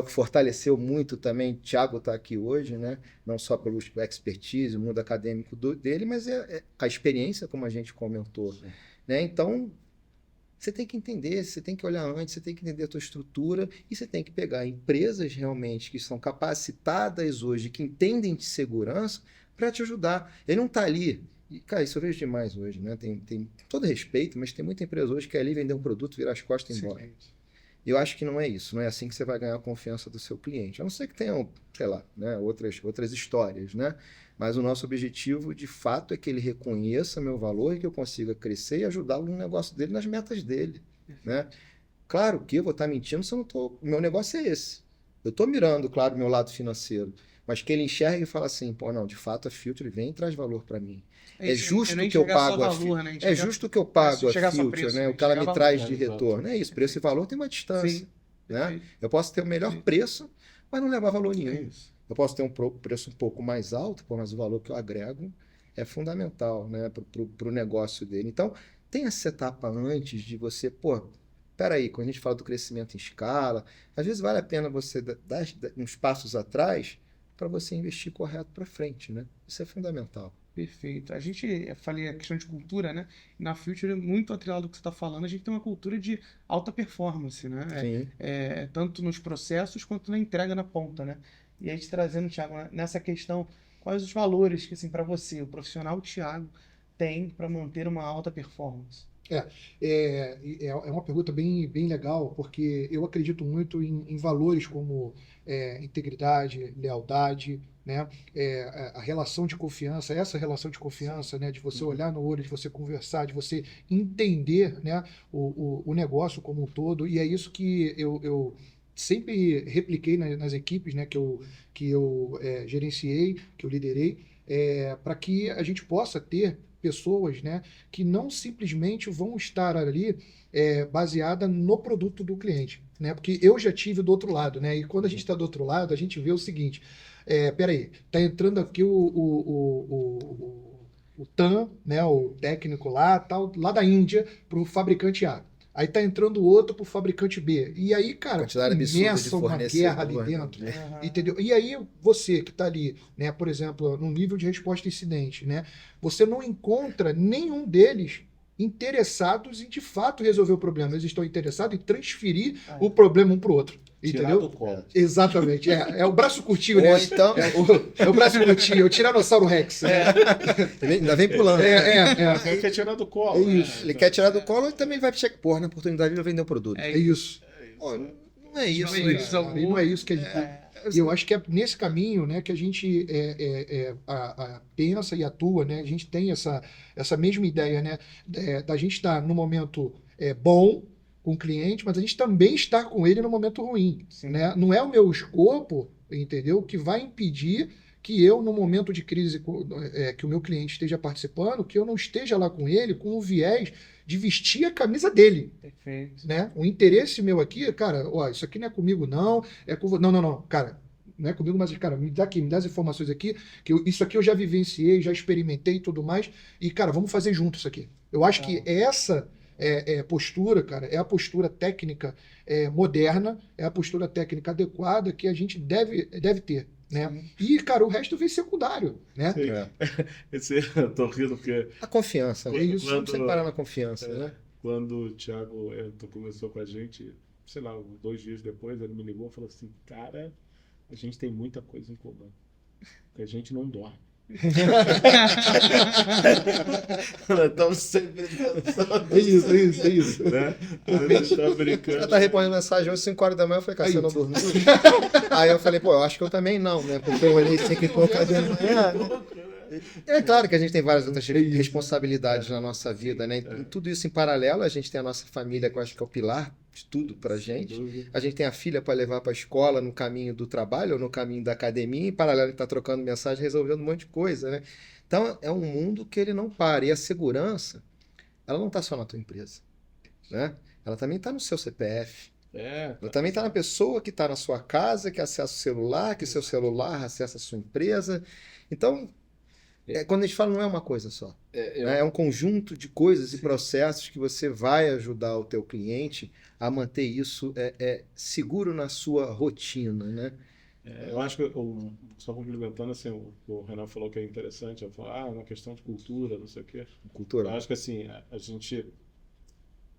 que fortaleceu muito também. Thiago está aqui hoje, né? Não só pelo expertise, o mundo acadêmico dele, mas a experiência, como a gente comentou. Né? Então, você tem que entender, você tem que olhar antes, você tem que entender a tua estrutura e você tem que pegar empresas realmente que são capacitadas hoje, que entendem de segurança, para te ajudar. Ele não está ali. E, cara, isso eu vejo demais hoje, né? Tem todo respeito, mas tem muita empresa hoje que é ali vender um produto, virar as costas e ir embora. Eu acho que não é isso, não é assim que você vai ganhar a confiança do seu cliente. A não ser que tenham, sei lá, né, outras histórias, né? Mas o nosso objetivo, de fato, é que ele reconheça meu valor e que eu consiga crescer e ajudá-lo no negócio dele, nas metas dele, né? Claro que eu vou estar mentindo se eu não estou... O meu negócio é esse. Eu estou mirando, claro, o meu lado financeiro, mas que ele enxergue e fala assim, pô, não, de fato a Future vem e traz valor para mim. É justo que eu pago a Future, né? É justo que eu pago a Future, né? O que ela me traz de retorno. É isso, preço e valor tem uma distância. Sim. Né? Eu posso ter o melhor preço, mas não levar valor nenhum. É isso. Eu posso ter um preço um pouco mais alto, mas o valor que eu agrego é fundamental, né, para o negócio dele. Então, tem essa etapa antes de você, pô, peraí, quando a gente fala do crescimento em escala, às vezes vale a pena você dar uns passos atrás para você investir correto para frente, né? Isso é fundamental. Perfeito. Eu falei a questão de cultura, né? Na Future, muito atrelado ao que você está falando, a gente tem uma cultura de alta performance, né? Sim. Tanto nos processos quanto na entrega na ponta, né? E a gente trazendo, Thiago, nessa questão, quais os valores que, assim, para você, o profissional Thiago, tem para manter uma alta performance? É uma pergunta bem, bem legal, porque eu acredito muito em valores como integridade, lealdade, né? A relação de confiança, essa relação de confiança, né? De você olhar no olho, de você conversar, de você entender, né? o negócio como um todo, e é isso que eu sempre repliquei nas equipes, né? que eu gerenciei, que eu liderei, para que a gente possa ter pessoas, né, que não simplesmente vão estar ali baseada no produto do cliente, né? Porque eu já tive do outro lado, né? E quando a gente está do outro lado, a gente vê o seguinte: peraí, tá entrando aqui o TAM, né? O técnico lá, tal, lá da Índia, para o fabricante A. Aí tá entrando outro pro fabricante B. E aí, cara, começa uma guerra ali dentro, entendeu? E aí você que tá ali, né, por exemplo, no nível de resposta a incidente, né, você não encontra nenhum deles interessados em de fato resolver o problema. Eles estão interessados em transferir o problema um pro outro. Entendeu? Tirar do colo. Exatamente. É o braço curtinho, né? Ou então... É o braço curtinho, o Tiranossauro Rex. Ainda vem pulando. Ele quer tirar do colo. É isso. Ele quer tirar do colo e também vai chegar, porra, na oportunidade de vender o produto. É isso. Pô, não é isso. E não é isso que a gente... E eu acho que é nesse caminho, né, que a gente pensa e atua, né? A gente tem essa mesma ideia, né? Da gente estar no momento bom com o cliente, mas a gente também está com ele no momento ruim, né? Não é o meu escopo, entendeu? Que vai impedir que eu, no momento de crise que o meu cliente esteja participando, que eu não esteja lá com ele com o viés de vestir a camisa dele. Perfeito. Né? O interesse meu aqui, cara, ó, isso aqui não é comigo não, é com... Não, cara, não é comigo, mas, cara, me dá as informações aqui, que isso aqui eu já vivenciei, já experimentei e tudo mais, e, cara, vamos fazer junto isso aqui. Eu acho que essa postura, cara, é a postura técnica moderna, é a postura técnica adequada que a gente deve ter. Né? E, cara, o resto vem secundário, né? Eu tô rindo porque... A confiança, né? É isso. Vamos separar na confiança, né? Quando o Thiago começou com a gente, sei lá, 2 dias depois, ele me ligou e falou assim, cara, a gente tem muita coisa em comum, porque a gente não dorme. Estamos sempre É isso. né? Tá O brincando. cara tá respondendo mensagem hoje, 5 horas da manhã, eu falei, cara, você não dormiu? Aí eu falei, pô, eu acho que eu também não, né? Porque eu olhei 5 e pouco da manhã. É claro que a gente tem várias outras responsabilidades na nossa vida, né? E tudo isso em paralelo, a gente tem a nossa família, que eu acho que é o pilar de tudo pra gente. A gente tem a filha para levar para a escola no caminho do trabalho ou no caminho da academia, em paralelo ele tá trocando mensagem, resolvendo um monte de coisa, né? Então é um mundo que ele não para. E a segurança, ela não tá só na tua empresa, né? Ela também tá no seu CPF. Ela também está na pessoa que está na sua casa, que acessa o celular, que seu celular acessa a sua empresa. Então, quando a gente fala, não é uma coisa só. É um conjunto de coisas e processos que você vai ajudar o teu cliente a manter isso seguro na sua rotina, né? Eu acho que, só complementando, assim, o Renan falou que é interessante, ele falou, é uma questão de cultura, não sei o quê. Cultura. Eu acho que, assim, a gente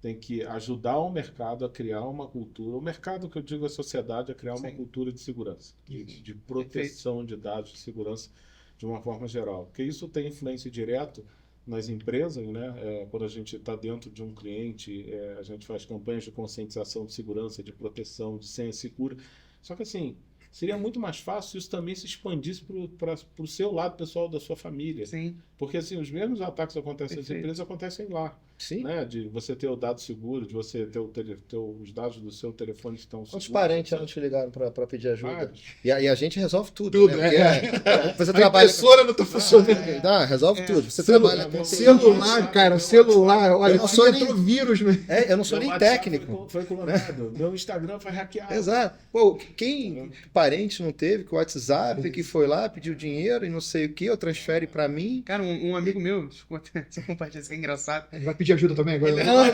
tem que ajudar o mercado a criar uma cultura, o mercado que eu digo a sociedade, a criar uma cultura de segurança, de proteção de dados, de segurança de uma forma geral. Porque isso tem influência direta nas empresas, né? Quando a gente está dentro de um cliente, a gente faz campanhas de conscientização de segurança, de proteção, de senha segura. Só que, assim, seria muito mais fácil se isso também se expandisse para o seu lado pessoal da sua família. Sim. Porque, assim, os mesmos ataques acontecem nas empresas, acontecem lá. Sim. Né? De você ter o dado seguro, de você ter os dados do seu telefone estão seguros. Quantos parentes já não te ligaram para pedir ajuda? Vários. E a gente resolve tudo, né? Porque você A trabalha... impressora não tá funcionando. Resolve tudo. Você trabalha com Celular, cara, celular. Olha, Eu não sou entrou vírus, né? eu não sou Meu nem WhatsApp técnico. Foi clonado. Meu Instagram foi hackeado. Exato. Pô, quem parente não teve que o WhatsApp, que foi lá, pediu dinheiro e não sei o que, ou transfere para mim? Cara, um amigo meu, você compartilha, isso é engraçado. Ele vai pedir ajuda também agora? Não,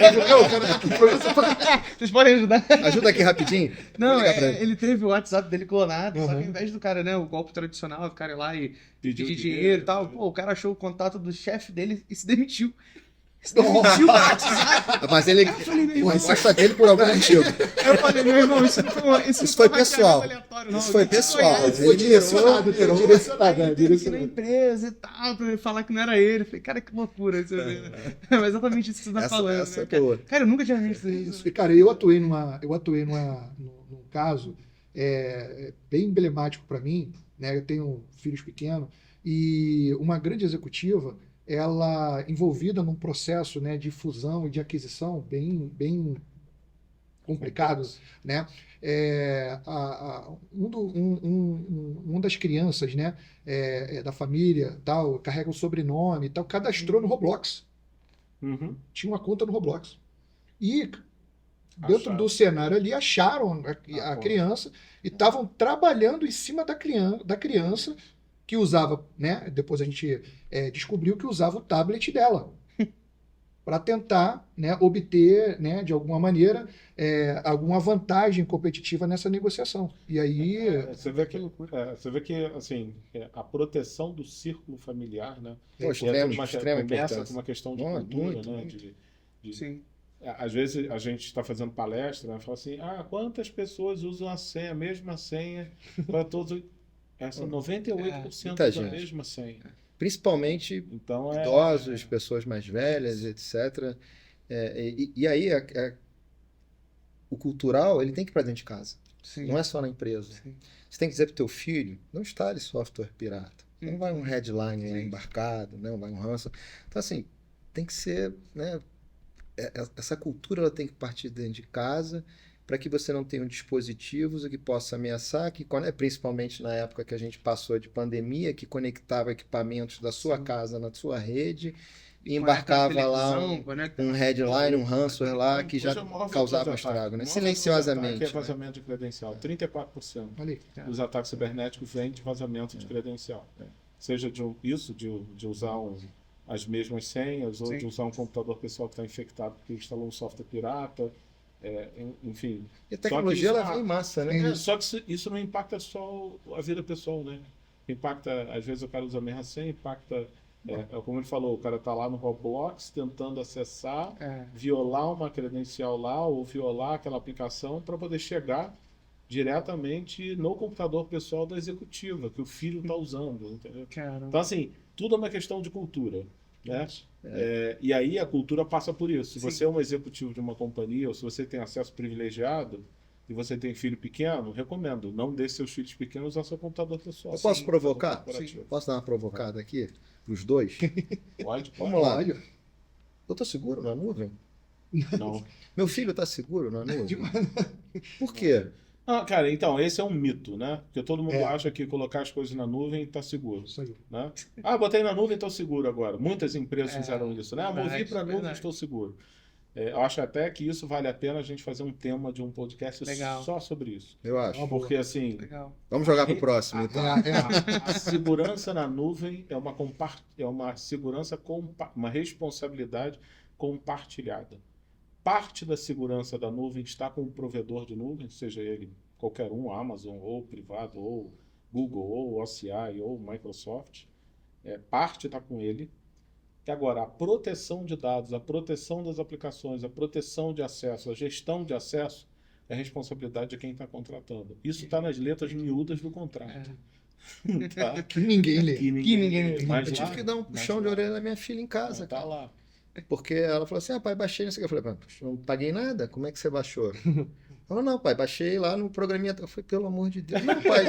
vocês podem ajudar. Ajuda aqui rapidinho. Não, Vou ligar pra ele. ele teve o WhatsApp dele clonado, só que ao invés do cara, né, o golpe tradicional, do cara ir lá e Pediu pedir dinheiro, dinheiro e tal, pô, o cara achou o contato do chefe dele e se demitiu. Se demitiu do WhatsApp. Mas ele gosta dele por algum motivo. Eu falei, meu irmão, isso não foi, Isso foi pessoal. aleatório, não. Isso foi pessoal. Ele Foi direcionado, direcionado. Ele teve que ir na empresa e tal, pra ele falar que não era ele. Eu falei, cara, que loucura isso. É exatamente isso que você tá falando. Essa né, é boa. cara, eu nunca tinha visto isso. Isso. E, cara, eu atuei num caso bem emblemático para mim, né? Eu tenho filhos pequenos e uma grande executiva, ela envolvida num processo, né, de fusão e de aquisição bem complicado, né? Uma das crianças, né, da família, tal, carrega o sobrenome e tal, cadastrou no Roblox. Uhum. Tinha uma conta no Roblox. E dentro Acharam. do cenário ali, acharam a criança e estavam trabalhando em cima da criança que usava, né? Depois a gente descobriu que usava o tablet dela para tentar, né, obter, né, de alguma maneira, alguma vantagem competitiva nessa negociação. E aí... Você vê que assim, a proteção do círculo familiar, né? Extrema começa importância. com uma questão de Muito, cultura, muito, né? muito. Sim. Às vezes a gente está fazendo palestra, né? Fala assim, quantas pessoas usam a mesma senha para todos? Essa 98% muita da gente. mesma senha. Principalmente Então, idosos, pessoas mais velhas, etc. E aí, o cultural, ele tem que ir para dentro de casa. Sim. Não é só na empresa. Sim. Você tem que dizer para o teu filho, não instale software pirata. Não vai um headline lá embarcado, não vai um ransom. Então, assim, tem que ser... né, essa cultura ela tem que partir dentro de casa para que você não tenha dispositivos que possa ameaçar, principalmente na época que a gente passou de pandemia, que conectava equipamentos da sua casa na sua rede e embarcava lá um headline, um ransomware lá que já causava um estrago, né? Silenciosamente. É vazamento de credencial. 34% dos ataques cibernéticos vêm de vazamento de credencial. Seja de usar as mesmas senhas, ou de usar um computador pessoal que está infectado porque instalou um software pirata, enfim. E a tecnologia ela vem em massa, né? Só que isso não impacta só a vida pessoal, né? Impacta, às vezes o cara usa a mesma senha, impacta Como ele falou, o cara está lá no Roblox tentando acessar, É. violar uma credencial lá ou violar aquela aplicação para poder chegar diretamente no computador pessoal da executiva, que o filho está usando, entendeu? Caramba. Então, assim, tudo é uma questão de cultura, né? E aí a cultura passa por isso. Se Sim. você é um executivo de uma companhia ou se você tem acesso privilegiado e você tem filho pequeno, recomendo, não deixe seus filhos pequenos usar seu computador pessoal. Eu posso provocar? Corporativo. Posso dar uma provocada aqui? Os dois? Pode. Vamos lá. Olha, Eu tô seguro na nuvem? Não. Meu filho tá seguro na nuvem? Por quê? Ah, cara, então, esse é um mito, né? Porque todo mundo É. acha que colocar as coisas na nuvem está seguro, isso aí. né? Ah, botei na nuvem, estou seguro agora. Muitas empresas É, fizeram isso, né? Ah, movi verdade, para a nuvem, verdade. estou seguro. Eu acho até que isso vale a pena a gente fazer um tema de um podcast Legal. só sobre isso. Eu acho. Porque, assim, Legal. Vamos jogar pro próximo, então. a segurança na nuvem é uma segurança, uma responsabilidade compartilhada. Parte da segurança da nuvem está com o provedor de nuvem, seja ele qualquer um, Amazon, ou privado, ou Google, ou OCI, ou Microsoft. Parte está com ele. E agora, a proteção de dados, a proteção das aplicações, a proteção de acesso, a gestão de acesso é responsabilidade de quem está contratando. Isso está nas letras miúdas do contrato. Tá? Que ninguém lê. Que ninguém lê. Mas Eu tive lá- que dar um puxão de orelha na minha filha em casa, Tá cara. lá. Porque ela falou assim, pai, baixei isso aqui. Eu falei, eu não paguei nada, como é que você baixou? Ela falou, não, pai, baixei lá no programinha. Eu falei, pelo amor de Deus. Não, pai,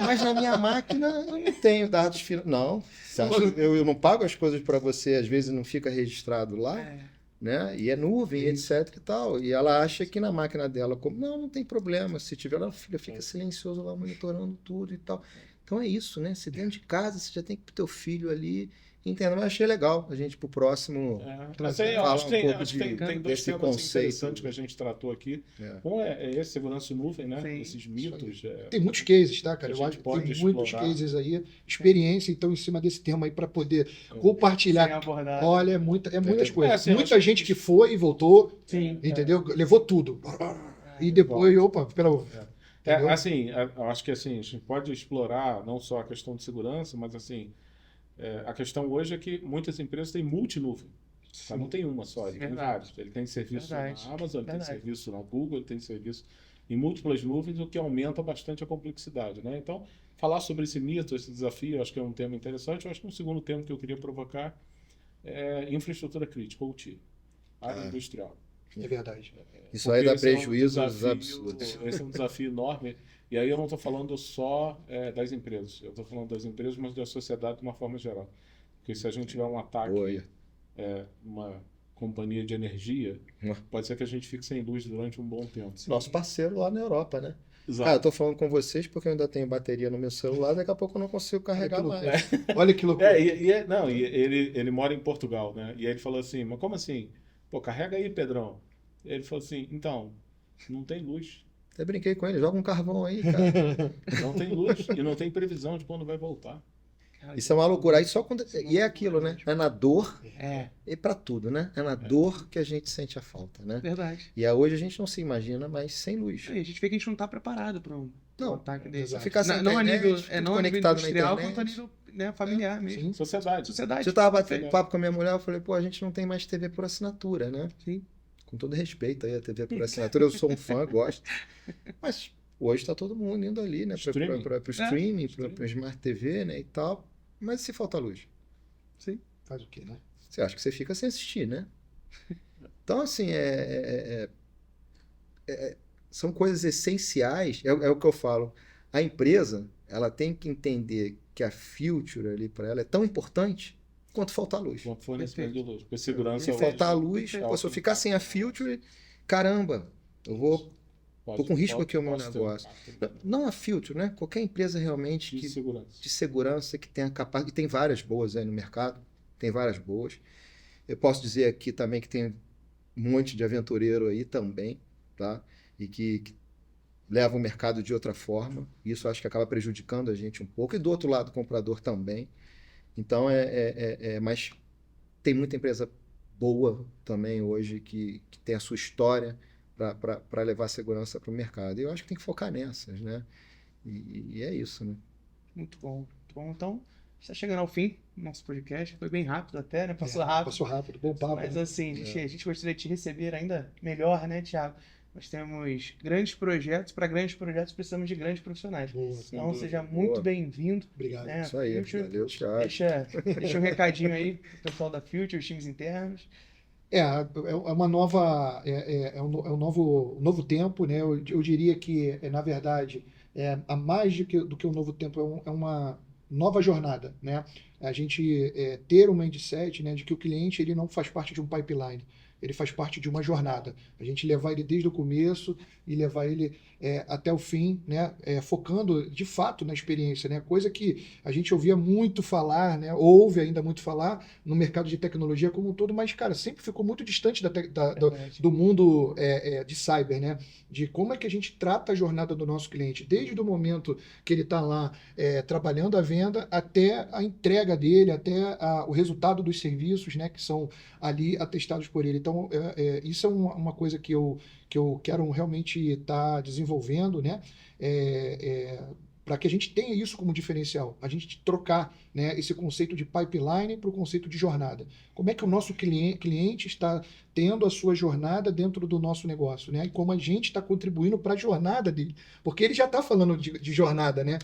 mas na minha máquina eu não tenho dados financeiros. Não, você acha que eu não pago as coisas para você, às vezes não fica registrado lá, né? E é nuvem, etc e tal. E ela acha que na máquina dela, como, não tem problema. Se tiver lá, filha, fica silencioso lá, monitorando tudo e tal. Então é isso, né? Se dentro de casa, você já tem que ter teu filho ali. Entendo, mas achei legal a gente pro próximo. Assim, eu Fala acho um que pouco tem dois desse temas conceito. interessantes que a gente tratou aqui. É. Um é esse, segurança em nuvem, né? Sim. Esses mitos. Tem muitos cases, tá, cara? A Eu gente acho que pode tem muitos explorar. cases aí, experiência, então, em cima desse tema aí, para poder Sem compartilhar. abordar. Olha, muitas coisas. assim, Muita acho gente que- que foi e voltou, Sim. entendeu? Levou tudo. E depois, opa, entendeu? Assim, eu acho que assim, a gente pode explorar não só a questão de segurança, mas assim, a questão hoje é que muitas empresas têm multinuvem. Tá? Não tem uma só, ele tem Verdade. vários. Ele tem serviço Verdade. na Amazon, ele tem Verdade. serviço na Google, ele tem serviço em múltiplas nuvens, o que aumenta bastante a complexidade, né? Então, falar sobre esse mito, esse desafio, eu acho que é um tema interessante. Eu acho que um segundo tema que eu queria provocar é infraestrutura crítica, OT, área industrial. É verdade. Isso aí dá Porque esse é um prejuízos desafio- absurdos. Esse é um desafio enorme. E aí eu não estou falando só das empresas. Eu estou falando das empresas, mas da sociedade de uma forma geral. Porque se a gente tiver um ataque, Oi. uma companhia de energia, Hum. pode ser que a gente fique sem luz durante um bom tempo. Nosso parceiro lá na Europa, né? Exato. Ah, eu tô falando com vocês porque eu ainda tenho bateria no meu celular, daqui a pouco eu não consigo carregar que mais. Olha que loucura. E ele mora em Portugal, né? E aí ele falou assim, mas como assim? Pô, carrega aí, Pedrão. Ele falou assim, então, não tem luz. Até brinquei com ele, joga um carvão aí, cara. Não tem luz e não tem previsão de quando vai voltar. Isso é uma loucura. Aí só quando... E é aquilo, né? É na dor É, e pra tudo, né? É na dor que a gente sente a falta, né? verdade. E hoje a gente não se imagina mais sem luz. A gente vê que a gente não está preparado para um Não, ataque desse. exato. Ficar sem Não a internet, nível, tudo não a nível conectado na industrial, internet. quanto a nível familiar mesmo. Sim. Sociedade. Sociedade. Eu tava batendo Perfeito. papo com a minha mulher, eu falei, pô, a gente não tem mais TV por assinatura, né? Sim. Com todo respeito aí a TV por assinatura, eu sou um fã, gosto. Mas hoje tá todo mundo indo ali, né? Streaming. Para o streaming, para o Smart TV, né? E tal. Mas se falta luz, Sim. Faz o quê, né? você acha que você fica sem assistir, né? Então, assim, são coisas essenciais. É o que eu falo. A empresa, ela tem que entender que a Future ali para ela é tão importante quanto faltar luz. Quanto fornecimento de Perfeito. luz. Porque segurança Se hoje faltar a luz, Perfeito. pô, se eu ficar sem a Future, caramba, eu vou... tô com risco aqui o meu pode ter negócio. impacto Não a Future, né? Qualquer empresa realmente de segurança. de segurança que tenha capacidade. E tem várias boas aí no mercado. Tem várias boas. Eu posso dizer aqui também que tem um monte de aventureiro aí também, tá? E que leva o mercado de outra forma. Isso acho que acaba prejudicando a gente um pouco. E do outro lado, o comprador também. Então, mas tem muita empresa boa também hoje que tem a sua história para levar segurança para o mercado. E eu acho que tem que focar nessas, né? E é isso, né? Muito bom, muito bom. Então, está chegando ao fim do nosso podcast. Foi bem rápido até, né? Passou rápido. Passou rápido, bom papo. Mas né? assim, a gente gostaria de te receber ainda melhor, né, Thiago? Nós temos grandes projetos, para grandes projetos precisamos de grandes profissionais. Boa. Então seja muito bem-vindo. Obrigado. Né? Isso aí, Future, valeu, Thiago. deixa um recadinho aí pro pessoal da Future, os times internos. É uma nova, é um novo tempo, né? Eu diria que, na verdade, a mais do que um novo tempo, é uma nova jornada, né? A gente ter um mindset, né, de que o cliente ele não faz parte de um pipeline, ele faz parte de uma jornada. A gente levar ele desde o começo e levar ele até o fim, né? Focando de fato na experiência, né? Coisa que a gente ouvia muito falar, né? Ouve ainda muito falar no mercado de tecnologia como um todo, mas, cara, sempre ficou muito distante do mundo de cyber, né? De como é que a gente trata a jornada do nosso cliente, desde o momento que ele está lá trabalhando a venda até a entrega dele, até o resultado dos serviços, né? Que são ali atestados por ele. Então, isso é uma coisa que eu quero realmente estar desenvolvendo, né? Para que a gente tenha isso como diferencial, a gente trocar, né, esse conceito de pipeline para o conceito de jornada. Como é que o nosso cliente está tendo a sua jornada dentro do nosso negócio, né? E como a gente está contribuindo para a jornada dele. Porque ele já está falando de jornada, né?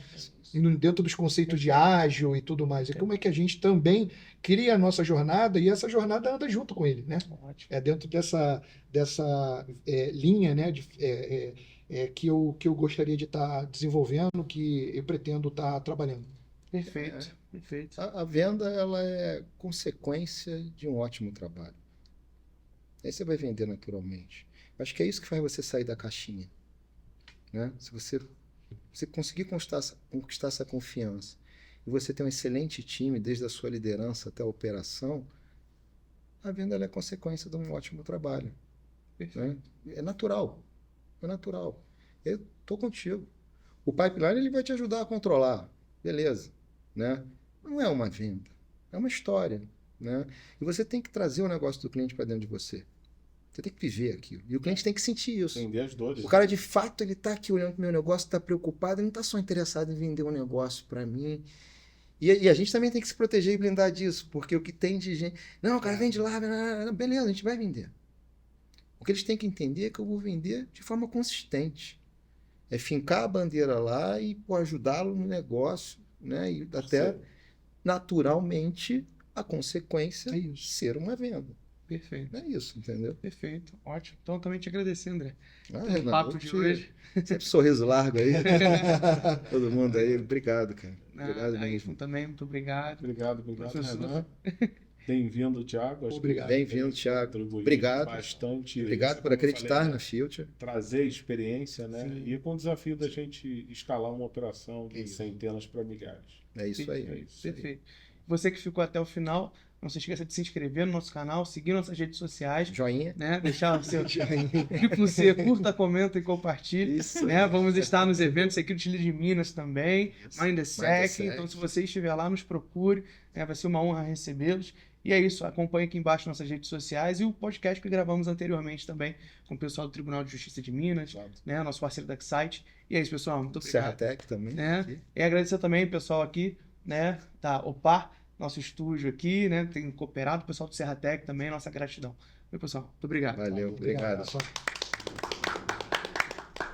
Dentro dos conceitos de ágil e tudo mais. E como é que a gente também cria a nossa jornada e essa jornada anda junto com ele, né? Ótimo. Dentro dessa linha, né, que eu gostaria de estar desenvolvendo, que eu pretendo estar trabalhando. Perfeito, perfeito. A venda, ela é consequência de um ótimo trabalho. Aí você vai vender naturalmente. Acho que é isso que faz você sair da caixinha, né? Se você conseguir conquistar essa confiança e você ter um excelente time, desde a sua liderança até a operação, a venda ela é consequência de um ótimo trabalho. Né? É natural. É natural. Eu estou contigo. O pipeline ele vai te ajudar a controlar. Beleza. Né? Não é uma venda. É uma história. Né? E você tem que trazer o negócio do cliente para dentro de você. Você tem que viver aquilo. E o cliente tem que sentir isso. Entender as dores. O cara, de fato, ele está aqui olhando para o meu negócio, está preocupado, ele não está só interessado em vender um negócio para mim. E a gente também tem que se proteger e blindar disso, porque o que tem de gente... Não, o cara vende lá, beleza, a gente vai vender. O que eles têm que entender é que eu vou vender de forma consistente. É fincar a bandeira lá e ajudá-lo no negócio, né? E até, naturalmente, a consequência ser uma venda. Perfeito. É isso, entendeu? Perfeito, ótimo. Então, também te agradecer, André. Renan, Papo de hoje. Sempre sorriso largo aí. Todo mundo aí. Obrigado, cara. Obrigado mesmo. Também, muito obrigado. Obrigado, Professor. Renan. Bem-vindo, Thiago. Obrigado. Bem-vindo, Thiago. Obrigado. Bastante. Obrigado por acreditar na Future. Trazer experiência, né? Sim. E com o desafio da gente escalar uma operação de centenas para milhares. É isso aí. Perfeito. Você que ficou até o final, não se esqueça de se inscrever no nosso canal, seguir nossas redes sociais. Joinha. Né? Deixar o seu triplo C, curta, comenta e compartilhe. Isso. Né? Vamos estar nos eventos Security Lead de Minas também, Mindsec. Mindsec. Então, se você estiver lá, nos procure. Né? Vai ser uma honra recebê-los. E é isso, acompanhe aqui embaixo nossas redes sociais e o podcast que gravamos anteriormente também com o pessoal do Tribunal de Justiça de Minas, né? Nosso parceiro da Excite. E é isso, pessoal. Muito obrigado. Serratec também. Né? E agradecer também o pessoal aqui, né? Da OPAR, nosso estúdio aqui, né? Tem cooperado, o pessoal do Serratec também, nossa gratidão. Meu pessoal, muito obrigado. Valeu, obrigado. Pessoal.